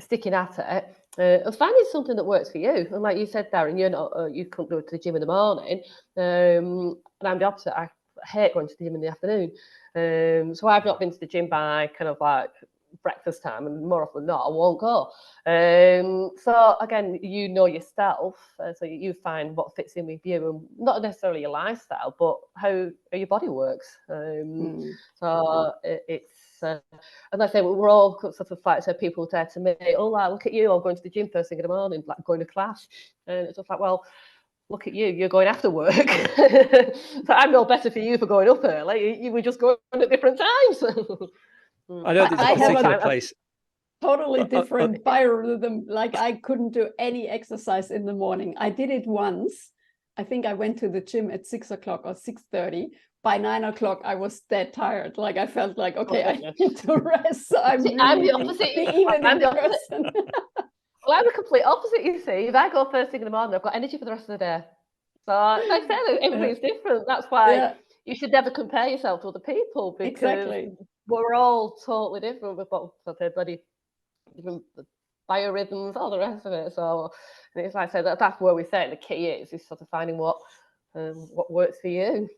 Sticking at it, and finding something that works for you. And like you said, Darren, you couldn't go to the gym in the morning, and I'm the opposite. I hate going to the gym in the afternoon. So I've not been to the gym by kind of like breakfast time, and more often than not, I won't go. So again, you know yourself, so you find what fits in with you, and not necessarily your lifestyle, but how your body works. So it's and I say we're all sort of like, so people say to me, "Oh, like, look at you, I'm going to the gym first thing in the morning, like going to class," and it's just like, well, look at you, you're going after work. So I'm no better for you for going up early. You were just going at different times. I know there's a particular place. Totally different biorhythm. Like, I couldn't do any exercise in the morning. I did it once, I think I went to the gym at 6 o'clock or 6:30. By 9 o'clock, I was dead tired. Like I felt like, okay, I need to rest. So I'm See, really I'm the opposite. the evening I'm the opposite. person. Well, I'm the complete opposite, you see. If I go first thing in the morning, I've got energy for the rest of the day. So, like I said, everybody's different. That's why you should never compare yourself to other people, because Exactly. we're all totally different. We've got bloody different biorhythms, all the rest of it. So, it's like I said, that's where we say the key is sort of finding what works for you.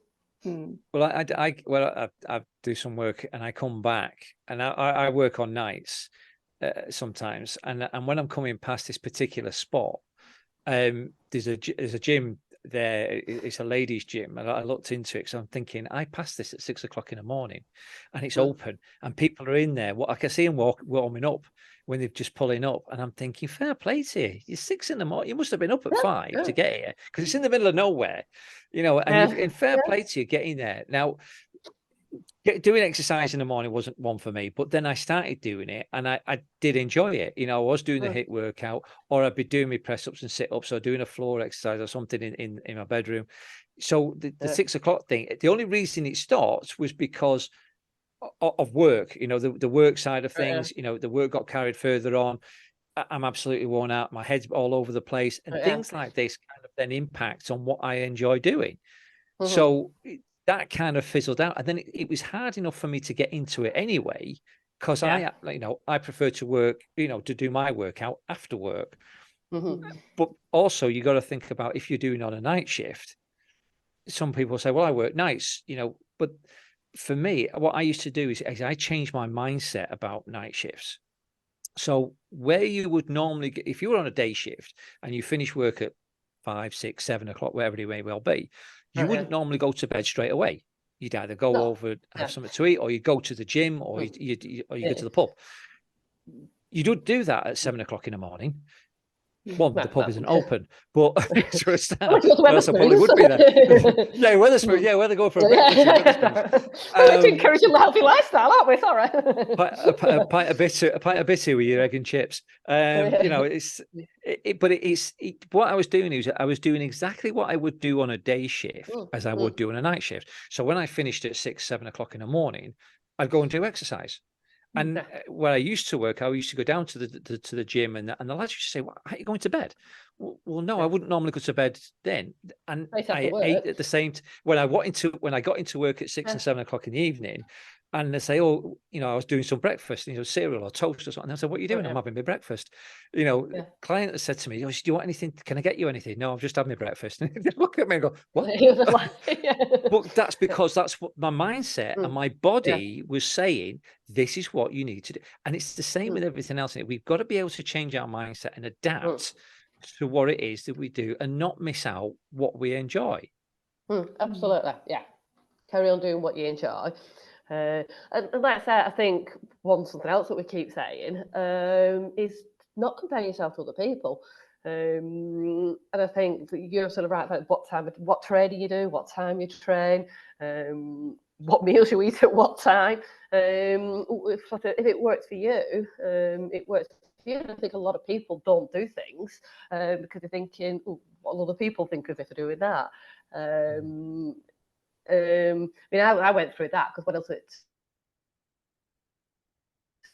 Well, I do some work and I come back and I work on nights sometimes, and when I'm coming past this particular spot, there's a gym there. It's a ladies' gym, and I looked into it because I'm thinking I passed this at 6 o'clock in the morning, and it's open, and people are in there. What I can see them warming up when they're just pulling up, and I'm thinking, fair play to you. You're 6 in the morning. You must have been up at 5 to get here, because it's in the middle of nowhere, you know. And in fair play to you getting there. Now, doing exercise in the morning wasn't one for me, but then I started doing it and I did enjoy it. You know, I was doing the HIIT workout, or I'd be doing my press ups and sit ups, or doing a floor exercise or something in my bedroom. So the 6 o'clock thing, the only reason it stopped was because of work, you know, the work side of things. You know, the work got carried further on. I'm absolutely worn out. My head's all over the place, and things like this kind of then impact on what I enjoy doing. So that kind of fizzled out, and then it was hard enough for me to get into it anyway, because I prefer to work, you know, to do my workout after work. But also you got to think about, if you're doing on a night shift, some people say, well, I work nights, you know, but for me, what I used to do is I changed my mindset about night shifts. So where you would normally get, if you were on a day shift and you finish work at 5, 6, 7 o'clock, wherever it may well be, you wouldn't normally go to bed straight away. You'd either go over, have something to eat, or you go to the gym, or you go to the pub. You don't do that at 7 o'clock in the morning. Well, the pub isn't open, but to a start, else I probably would be there. Yeah, Wetherspoons. Yeah, where they go for a breakfast. We're encouraging the healthy lifestyle, aren't we? Sorry. a pint of bitter with your egg and chips. You know, what I was doing is I was doing exactly what I would do on a day shift as I would do on a night shift. So when I finished at 6, 7 o'clock in the morning, I'd go and do exercise. And where I used to work, I used to go down to the gym, and the lads used to say, "Well, how are you going to bed?" Well, no, I wouldn't normally go to bed then. And I ate at the same when I got into work at 6 and 7 o'clock in the evening, and they say, "Oh, you know, I was doing some breakfast, you know, cereal or toast or something." And I said, "What are you doing?" "I'm having my breakfast." You know, client has said to me, "Oh, do you want anything? Can I get you anything?" "No, I'm just having my breakfast." And they look at me and go, "What?" But that's because that's what my mindset and my body was saying. This is what you need to do. And it's the same with everything else. We've got to be able to change our mindset and adapt to what it is that we do, and not miss out what we enjoy. Absolutely, yeah. Carry on doing what you enjoy. And like I said, I think something else that we keep saying is not compare yourself to other people. And I think that you're sort of right about what training you do, what time you train, what meals you eat at what time. If it works for you, it works for you. I think a lot of people don't do things because they're thinking, what will other people think of if they're doing that? I mean, I went through that because when I was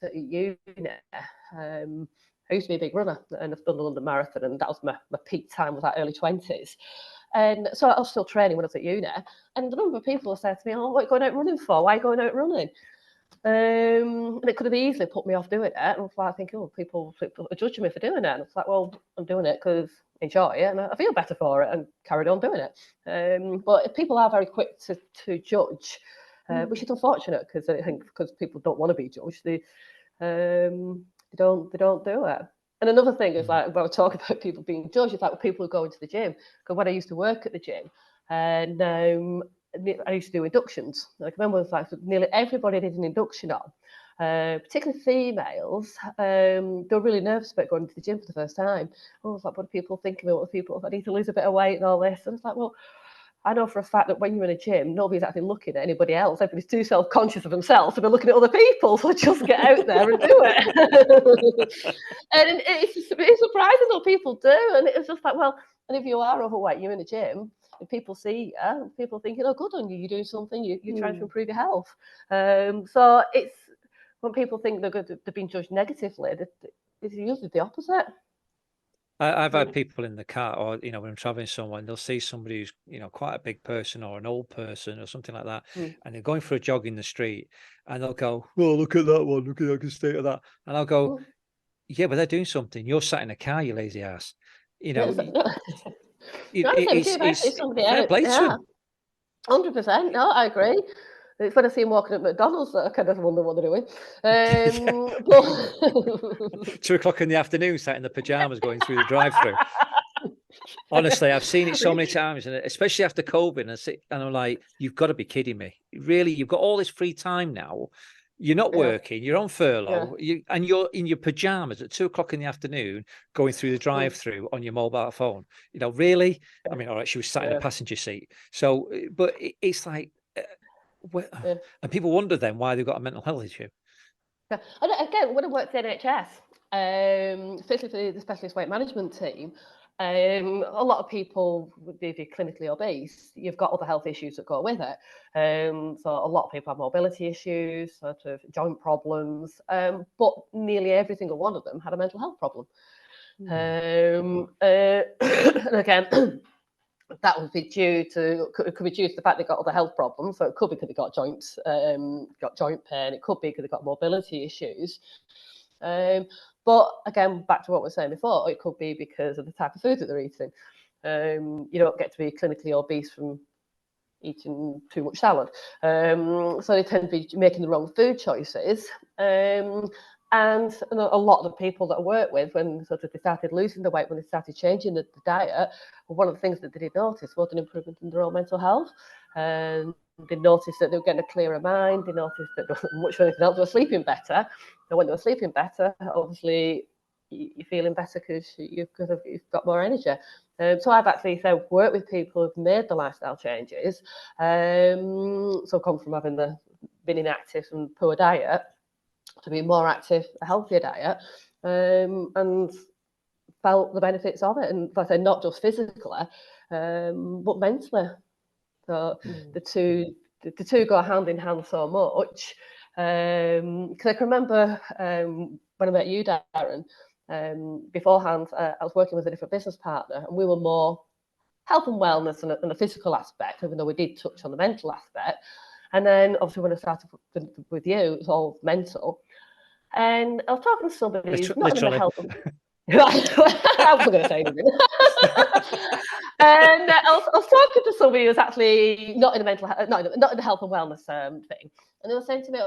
at uni, I used to be a big runner, and I've done the London Marathon, and that was my peak time, was like early 20s. And so I was still training when I was at uni, and the number of people have said to me, "Oh, what are you going out running for? Why are you going out running?" And it could have easily put me off doing it. And I was like thinking, "Oh, people are judging me for doing it." And I was like, "Well, I'm doing it because I enjoy it, and I feel better for it," and carried on doing it. But people are very quick to judge, which is unfortunate, because I think because people don't want to be judged, they don't do it. And another thing is, like, when I talk about people being judged, it's like people who go into the gym. Because when I used to work at the gym, and I used to do inductions. Like, I remember it was like nearly everybody did an induction on, particularly females. They were really nervous about going to the gym for the first time. I was like, what do people think of me? What do people, I need to lose a bit of weight and all this. And it's like, well, I know for a fact that when you're in a gym, nobody's actually looking at anybody else. Everybody's too self-conscious of themselves to be looking at other people. So just get out there and do it. And it's surprising what people do. And it's just like, well, And if you are overweight, you're in a gym, if people see you, people thinking, oh, good on you, you're doing something, you're trying to improve your health. So it's when people think they're being judged negatively, it's usually the opposite. I've had people in the car, or when I'm traveling somewhere, and they'll see somebody who's quite a big person or an old person or something like that, and they're going for a jog in the street, and they'll go, "Oh, look at that one! Look at the state of that!" And I'll go, "Yeah, but they're doing something. You're sat in a car, you lazy ass." It's somebody fair else. play to Yeah, them. 100%. No, I agree. It's when I see them walking at McDonald's that I kind of wonder what they're doing. But 2 o'clock in the afternoon, sat in the pajamas going through the drive-through. Honestly, I've seen it so many times, and especially after COVID, and I'm like, you've got to be kidding me. Really, you've got all this free time now. You're not working, you're on furlough, and you're in your pajamas at 2 o'clock in the afternoon going through the drive-through on your mobile phone. Really? I mean, all right, she was sat in a passenger seat. So, but it's like, and people wonder then why they've got a mental health issue. Yeah. And again, when I worked in NHS, especially for the specialist weight management team, a lot of people, if you're clinically obese, you've got other health issues that go with it. So a lot of people have mobility issues, sort of joint problems, but nearly every single one of them had a mental health problem. And again, that would be could be due to the fact they got other health problems. So it could be because they got joint pain. It could be because they got mobility issues. But again, back to what we were saying before, it could be because of the type of food that they're eating. You don't get to be clinically obese from eating too much salad. So they tend to be making the wrong food choices. And a lot of the people that I work with, when sort of they started losing the weight, when they started changing the diet, one of the things that they did notice was an improvement in their own mental health. They noticed that they were getting a clearer mind. They noticed that much of anything else, they were sleeping better. And when they were sleeping better, obviously you're feeling better because you've got more energy. So I've actually worked with people who've made the lifestyle changes. So come from having been inactive and poor diet to be more active, a healthier diet, and felt the benefits of it. And like I say, not just physically, but mentally. So the two go hand in hand so much. Because I can remember when I met you, Darren, beforehand, I was working with a different business partner, and we were more health and wellness and the physical aspect, even though we did touch on the mental aspect. And then obviously when I started with you, it was all mental. And I was talking to somebody who's not in the health. I wasn't going to say anything. And I was talking to somebody who's actually not in the mental, not in the health and wellness thing, and they were saying to me,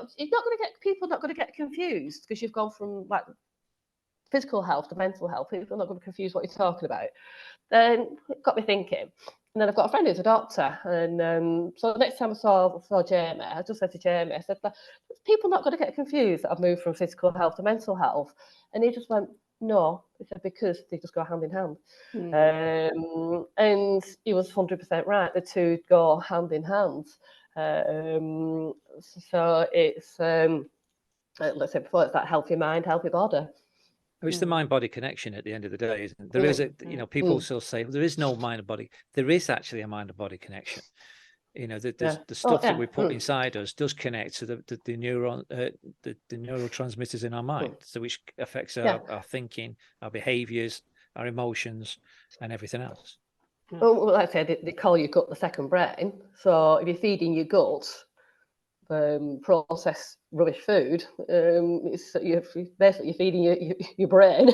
"People are not going to get confused because you've gone from like physical health to mental health. People are not going to confuse what you're talking about." Then it got me thinking. And then I've got a friend who's a doctor, and so the next time I saw Jamie, I just said to Jamie, I said, "People are not going to get confused that I've moved from physical health to mental health," and he just went, "No," he said, "because they just go hand in hand." And he was 100% right. The two go hand in hand. So it's let's say before, it's that healthy mind, healthy body. It's the mind-body connection at the end of the day, isn't it? There is people still say, well, there is no mind and body. There is actually a mind and body connection. The stuff that we put inside us does connect to the neurotransmitters in our mind, so which affects our thinking, our behaviors, our emotions, and everything else. Well, like I said, they call your gut the second brain. So if you're feeding your gut processed rubbish food, you're feeding your brain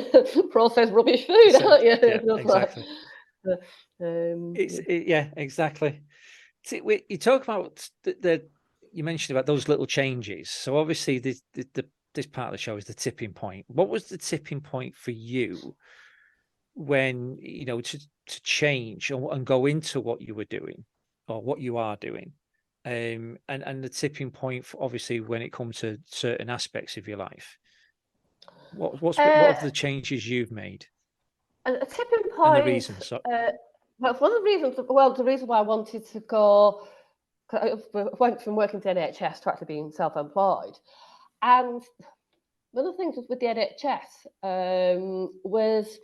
processed rubbish food, aren't you? Exactly. Exactly. See, you talk about you mentioned about those little changes. So obviously, this part of the show is the tipping point. What was the tipping point for you when to change and go into what you were doing or what you are doing? And the tipping point, obviously, when it comes to certain aspects of your life, what are the changes you've made? A tipping point. And the reasons. Well, one of the reasons. Well, the reason why I wanted to go, I went from working to NHS to actually being self-employed, and one of the things with the NHS was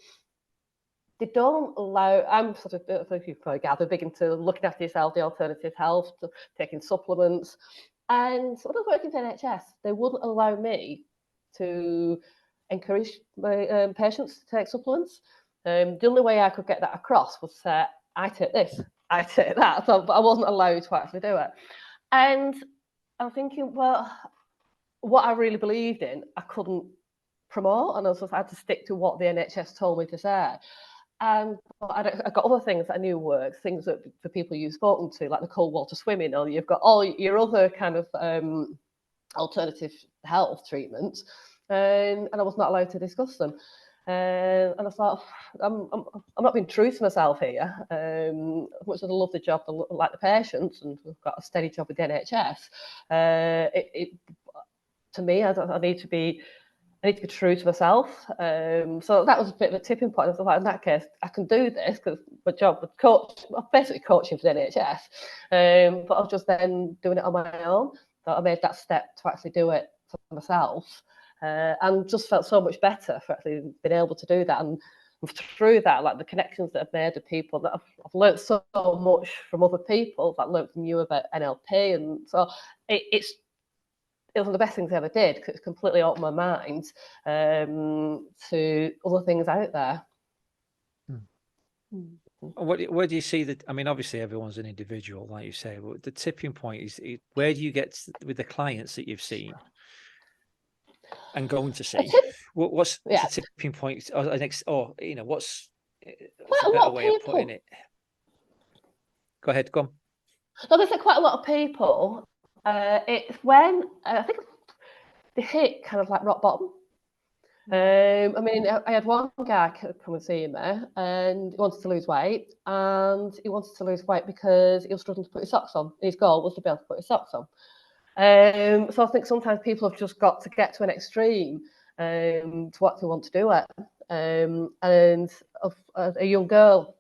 they don't allow. I'm sort of, if you probably gather, big into looking after yourself, the alternative health, taking supplements. And when I was working for NHS, they wouldn't allow me to encourage my patients to take supplements. The only way I could get that across was say, I take this, I take that. So, but I wasn't allowed to actually do it. And I'm thinking, well, what I really believed in, I couldn't promote, and I had to stick to what the NHS told me to say. And I got other things that I knew worked, things that for people you've spoken to, like the cold water swimming, or you've got all your other kind of alternative health treatments, and I was not allowed to discuss them. And I thought, I'm not being true to myself here. As much as I love the job, I like the patients, and we've got a steady job with the NHS. To me, I need to be true to myself. So that was a bit of a tipping point. I was like, in that case, I can do this because my job was basically coaching for the NHS. But I was just then doing it on my own. So I made that step to actually do it for myself. And just felt so much better for actually being able to do that. And through that, like the connections that I've made with people, that I've learned so much from other people. I've learned from you about NLP. And so it was one of the best things I ever did, because it's completely opened my mind to other things out there. Where do you see that? I mean, obviously everyone's an individual, like you say, but the tipping point is where do you get with the clients that you've seen and going to see? What's the tipping point? Or what's a better way of putting it? Go ahead, go on. No, there's quite a lot of people. It's when I think they hit kind of like rock bottom. I mean, I had one guy come and see me, and he wanted to lose weight, and he wanted to lose weight because he was struggling to put his socks on. His goal was to be able to put his socks on. So I think sometimes people have just got to get to an extreme to what they want to do it. And a young girl,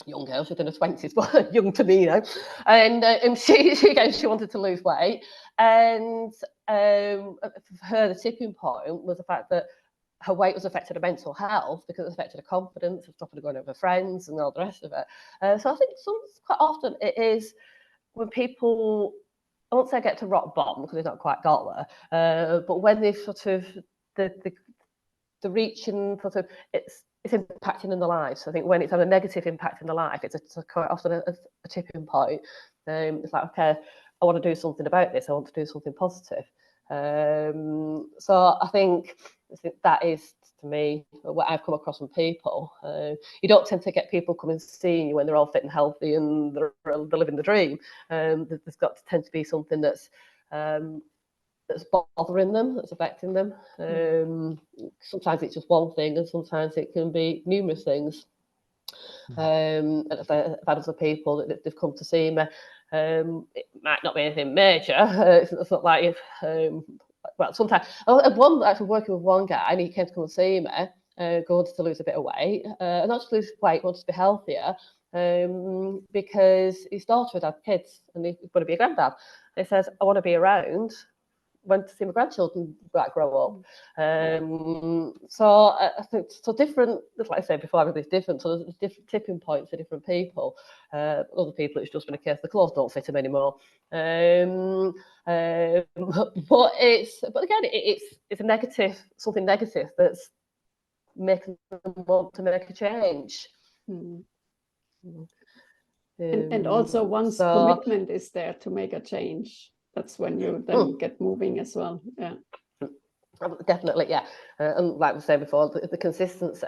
she's in her 20s, but young to me now. And she wanted to lose weight. And for her, the tipping point was the fact that her weight was affecting her mental health, because it affected her confidence, it stopped her going out with her friends and all the rest of it. So I think quite often it is when people, I won't say get to rock bottom because they've not quite got there, but when they sort of, the reaching sort of, it's impacting in their lives. I think when it's had a negative impact in their life, it's quite often a tipping point. It's like, okay, I want to do something about this. I want to do something positive. So I think that is, to me, what I've come across from people. You don't tend to get people coming seeing you when they're all fit and healthy and they're living the dream. There's got to tend to be something that's bothering them, that's affecting them. Sometimes it's just one thing, and sometimes it can be numerous things. And I've had other people that they've come to see me. It might not be anything major. It's not like well, sometimes I had one actually working with one guy, and he came to come and see me. Wanted to lose a bit of weight, not to lose weight, wanted to be healthier, because his daughter had kids, and he's going to be a granddad. He says, "I want to be around when to see my grandchildren grow up." So I think so different, like I said before, everybody's different. So there's different tipping points for different people. Other people, it's just been a case the clothes don't fit them anymore. But again, it's a negative, something negative that's making them want to make a change. And also once commitment is there to make a change, that's when you then get moving as well. Yeah, definitely, yeah. And like we said before, the consistency.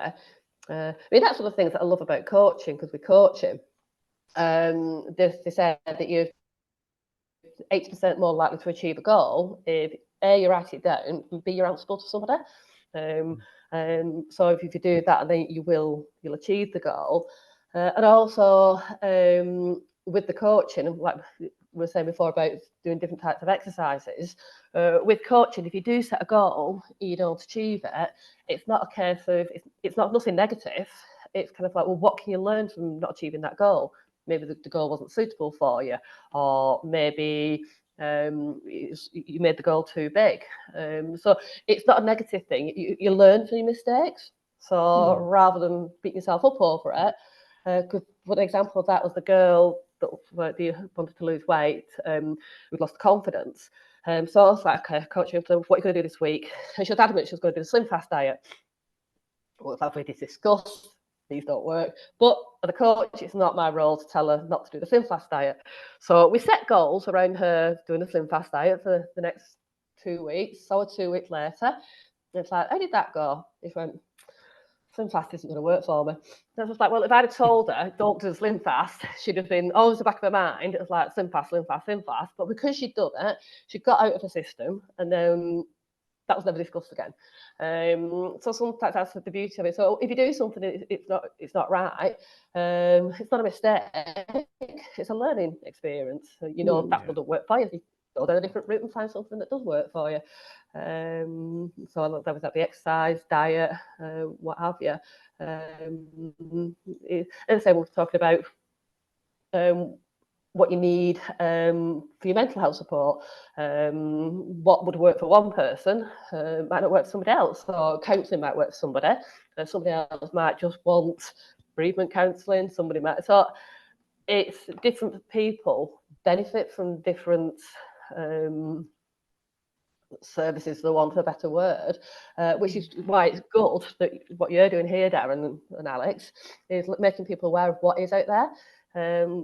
I mean, that's one of the things that I love about coaching, because with coaching, they say that you're 80% more likely to achieve a goal if A, you write it down, and B, you're answerable to somebody. So if you do that, then you'll achieve the goal. And also with the coaching, like we were saying before about doing different types of exercises, with coaching, if you do set a goal, you don't achieve it, it's not a case of, it's not nothing negative. It's kind of like, well, what can you learn from not achieving that goal? Maybe the goal wasn't suitable for you, or maybe you made the goal too big. So it's not a negative thing. You learn from your mistakes. So rather than beat yourself up over it, one example of that was the girl that wanted to lose weight, who'd lost confidence. So I was like, okay, coaching, so what are you going to do this week? And she was adamant she was going to do the Slim Fast diet. Well, as we discussed, these don't work. But as a coach, it's not my role to tell her not to do the Slim Fast diet. So we set goals around her doing the Slim Fast diet for the next 2 weeks. So 2 weeks later, it's like, how did that go? She went, Slim Fast isn't going to work for me. So I was like, well, if I'd have told her, don't do the Slim Fast, she'd have been always the back of her mind. It was like, Slim Fast, Slim Fast, Slim Fast. But because she'd done it, she got out of her system, and then that was never discussed again. So sometimes that's the beauty of it. So if you do something, it's not right. It's not a mistake. It's a learning experience. You know that doesn't work for you. You go down a different route and find something that does work for you. So that was like the exercise, diet, what have you. And so we're talking about what you need for your mental health support. What would work for one person might not work for somebody else. So counselling might work for somebody. Somebody else might just want bereavement counselling. Somebody might. So it's different people benefit from different services, for want of a better word, which is why it's good that what you're doing here, Darren and Alex, is making people aware of what is out there.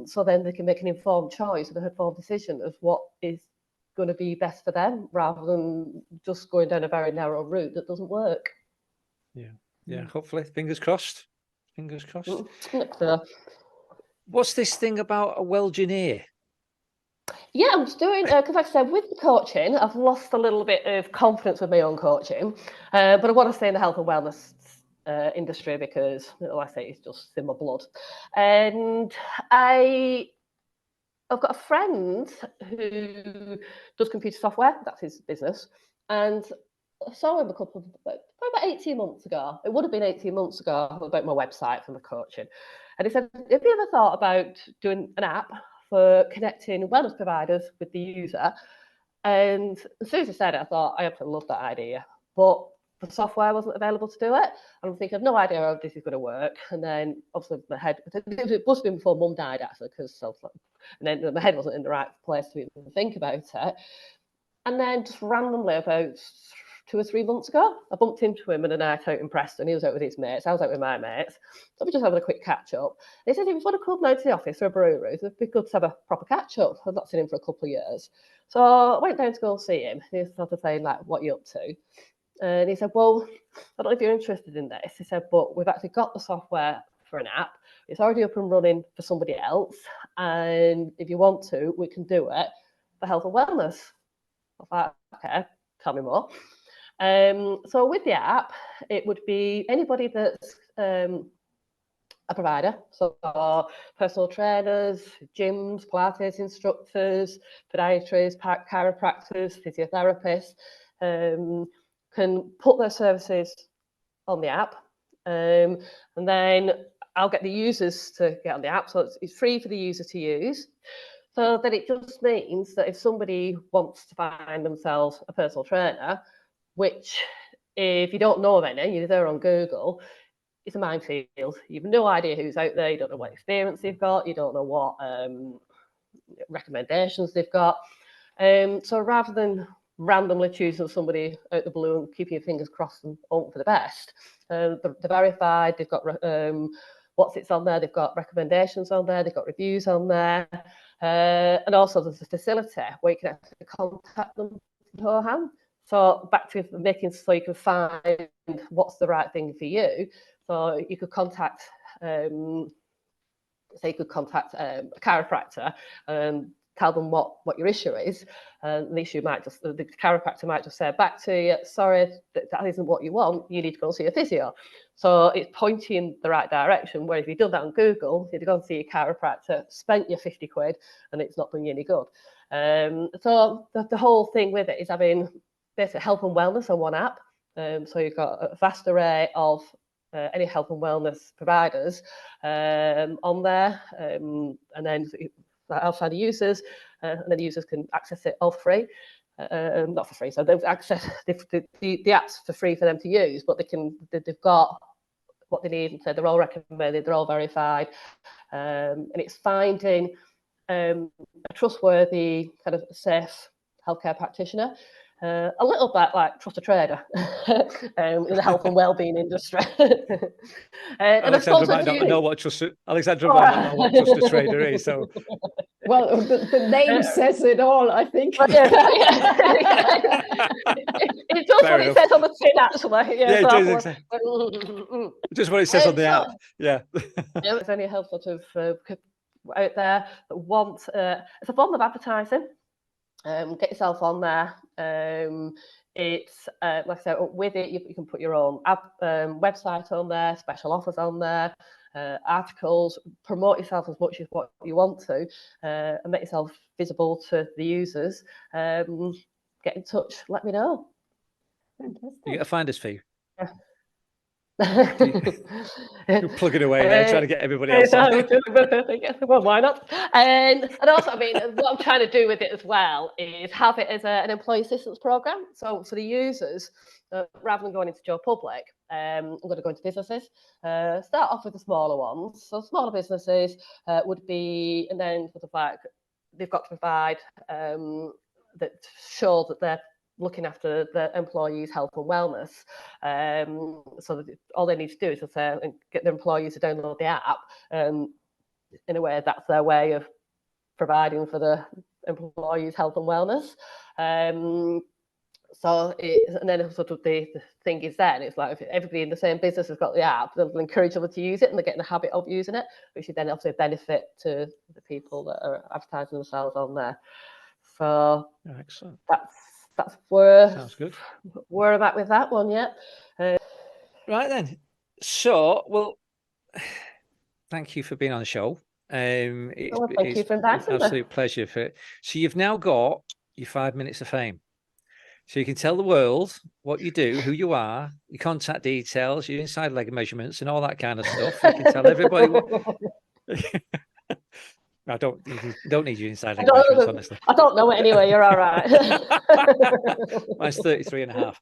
So then they can make an informed choice and an informed decision of what is going to be best for them, rather than just going down a very narrow route that doesn't work. Yeah. Hopefully, fingers crossed. Fingers crossed. So, what's this thing about a Wellgineer? Yeah, I'm just doing, because like I said, with the coaching, I've lost a little bit of confidence with my own coaching, but I want to stay in the health and wellness industry because, like I say, it's just in my blood. And I've got a friend who does computer software, that's his business, and I saw him probably about 18 months ago. It would have been 18 months ago about my website for my coaching. And he said, have you ever thought about doing an app for connecting wellness providers with the user? And as soon as I said it, I thought, I absolutely love that idea. But the software wasn't available to do it. And I'm thinking, I've no idea how this is going to work. And then obviously my head, it must have been before Mum died actually, because and then my head wasn't in the right place to even think about it. And then just randomly about 2 or 3 months ago, I bumped into him in a night out in Preston. He was out with his mates. I was out with my mates. So we just having a quick catch up. And he said, if you want to come down to the office for a brewery, it'd be good to have a proper catch up. I've not seen him for a couple of years. So I went down to go and see him. He was sort of saying, like, what are you up to? And he said, well, I don't know if you're interested in this. He said, but we've actually got the software for an app. It's already up and running for somebody else. And if you want to, we can do it for health and wellness. I was like, okay, tell me more. So with the app, it would be anybody that's a provider, so personal trainers, gyms, Pilates instructors, podiatrists, chiropractors, physiotherapists, can put their services on the app, and then I'll get the users to get on the app, so it's free for the user to use. So then it just means that if somebody wants to find themselves a personal trainer, which if you don't know of any, you're there on Google, it's a minefield. You've no idea who's out there, you don't know what experience they've got, you don't know what recommendations they've got. So rather than randomly choosing somebody out the blue and keeping your fingers crossed and hoping for the best, they're verified, they've got what's it's on there, they've got recommendations on there, they've got reviews on there, and also there's a facility where you can actually contact them beforehand. So back to making so you can find what's the right thing for you. So you could contact, say you could contact a chiropractor and tell them what your issue is. And the issue might just, the chiropractor might just say back to you, sorry, that isn't what you want, you need to go and see a physio. So it's pointing in the right direction, where if you've done that on Google, you'd go and see a chiropractor, spent your 50 quid, and it's not done you any good. So the whole thing with it is having basically health and wellness on one app. So you've got a vast array of any health and wellness providers on there, and then outside the users, and then the users can access it all free. Not for free, so they've access the apps for free for them to use, but they've got what they need, and so they're all recommended, they're all verified, and it's finding a trustworthy, kind of safe healthcare practitioner. A little bit like trust a trader in the health and wellbeing industry. And Alexandra might not know what trust a trader is. So, well, the name says it all, I think. It does what it says on the tin, actually. Yeah, it does. Exactly. Just what it says on the app. Yeah. There's only a health sort of out there that want it's a form of advertising. Get yourself on there. It's like I said, with it you can put your own website on there, special offers on there, articles. Promote yourself as much as what you want to, and make yourself visible to the users. Get in touch. Let me know. Fantastic. You get a finder's fee. Yeah. You're plugging away there, trying to get everybody else on. Well, why not? And also, I mean, what I'm trying to do with it as well is have it as an employee assistance program. So for the users, rather than going into Joe Public, I'm going to go into businesses. Start off with the smaller ones. So smaller businesses would be, and then sort of like they've got to provide that show that they're looking after the employees' health and wellness. So that all they need to do is just get their employees to download the app. In a way, that's their way of providing for the employees' health and wellness. And then sort of the thing is then, it's like if everybody in the same business has got the app, they'll encourage them to use it, and they're getting the habit of using it, which would then obviously benefit to the people that are advertising themselves on there. So excellent. That's where sounds good. Where I'm at with that one, yeah. Right then. So, well, thank you for being on the show. Thank you for inviting me. An absolute pleasure. So you've now got your 5 minutes of fame. So you can tell the world what you do, who you are, your contact details, your inside leg measurements, and all that kind of stuff. You can tell everybody what. I don't need you inside leg measurements, honestly. I don't know it anyway. You're all right. Mine's 33 and a half.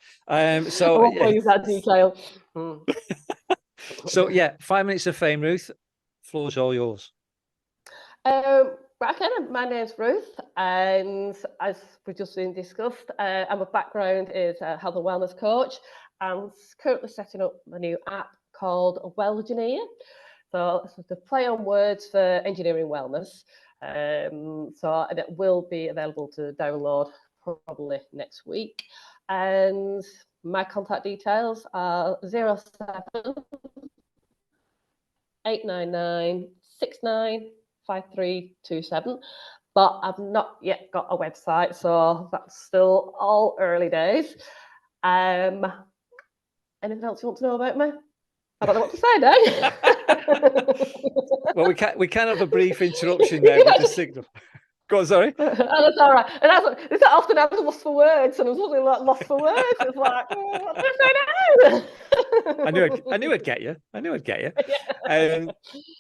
So I won't use that detail. So yeah, 5 minutes of fame, Ruth. Floor's all yours. My name's Ruth, and as we've just been discussed, my background is a health and wellness coach. I'm currently setting up a new app called Wellgineer. So it's the play on words for engineering wellness. And it will be available to download probably next week. And my contact details are 07 899 695327. But I've not yet got a website, so that's still all early days. Anything else you want to know about me? I don't know what to say now. Well, we can have a brief interruption there with the signal. Go on, sorry. That's all right. And it's often I was lost for words, and I was really lost for words. It's like, what do I say now? I knew I'd get you. Yeah.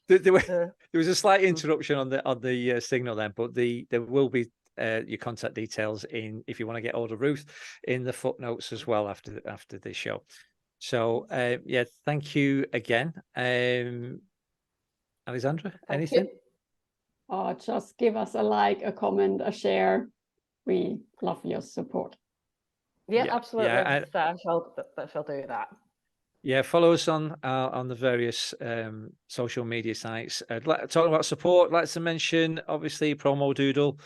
There was a slight interruption on the signal then, but there will be your contact details in, if you want to get hold of Ruth, in the footnotes as well after this show. So yeah, thank you again. Alexandra, anything? Just give us a like, a comment, a share. We love your support. Yeah, absolutely. Yeah, I shall do that. Yeah, follow us on the various social media sites. Talking about support, I'd like to mention, obviously, Promo Doodle,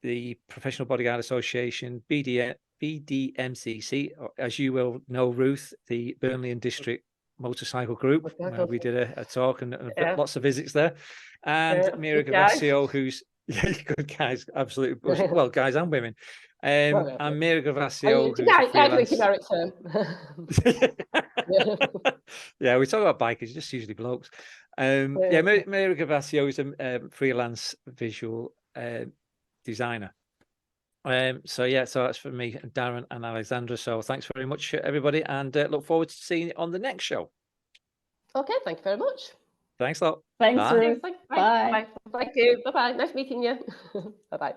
the Professional Bodyguard Association, BDMCC, as you will know, Ruth, the Burnley and District Motorcycle Group. We did a talk and lots of visits there. And Mira Gavasio, who's good guys, absolutely. Well, guys and women. And Mira Gavasio, who's yeah, we talk about bikers, just usually blokes. Mira Gavasio is a freelance visual designer. So that's for me, Darren and Alexandra. So thanks very much, everybody, and look forward to seeing you on the next show. Okay, thank you very much. Thanks a lot. Thanks, Ruth. Bye. Thank you. Bye-bye. Nice meeting you. Bye-bye.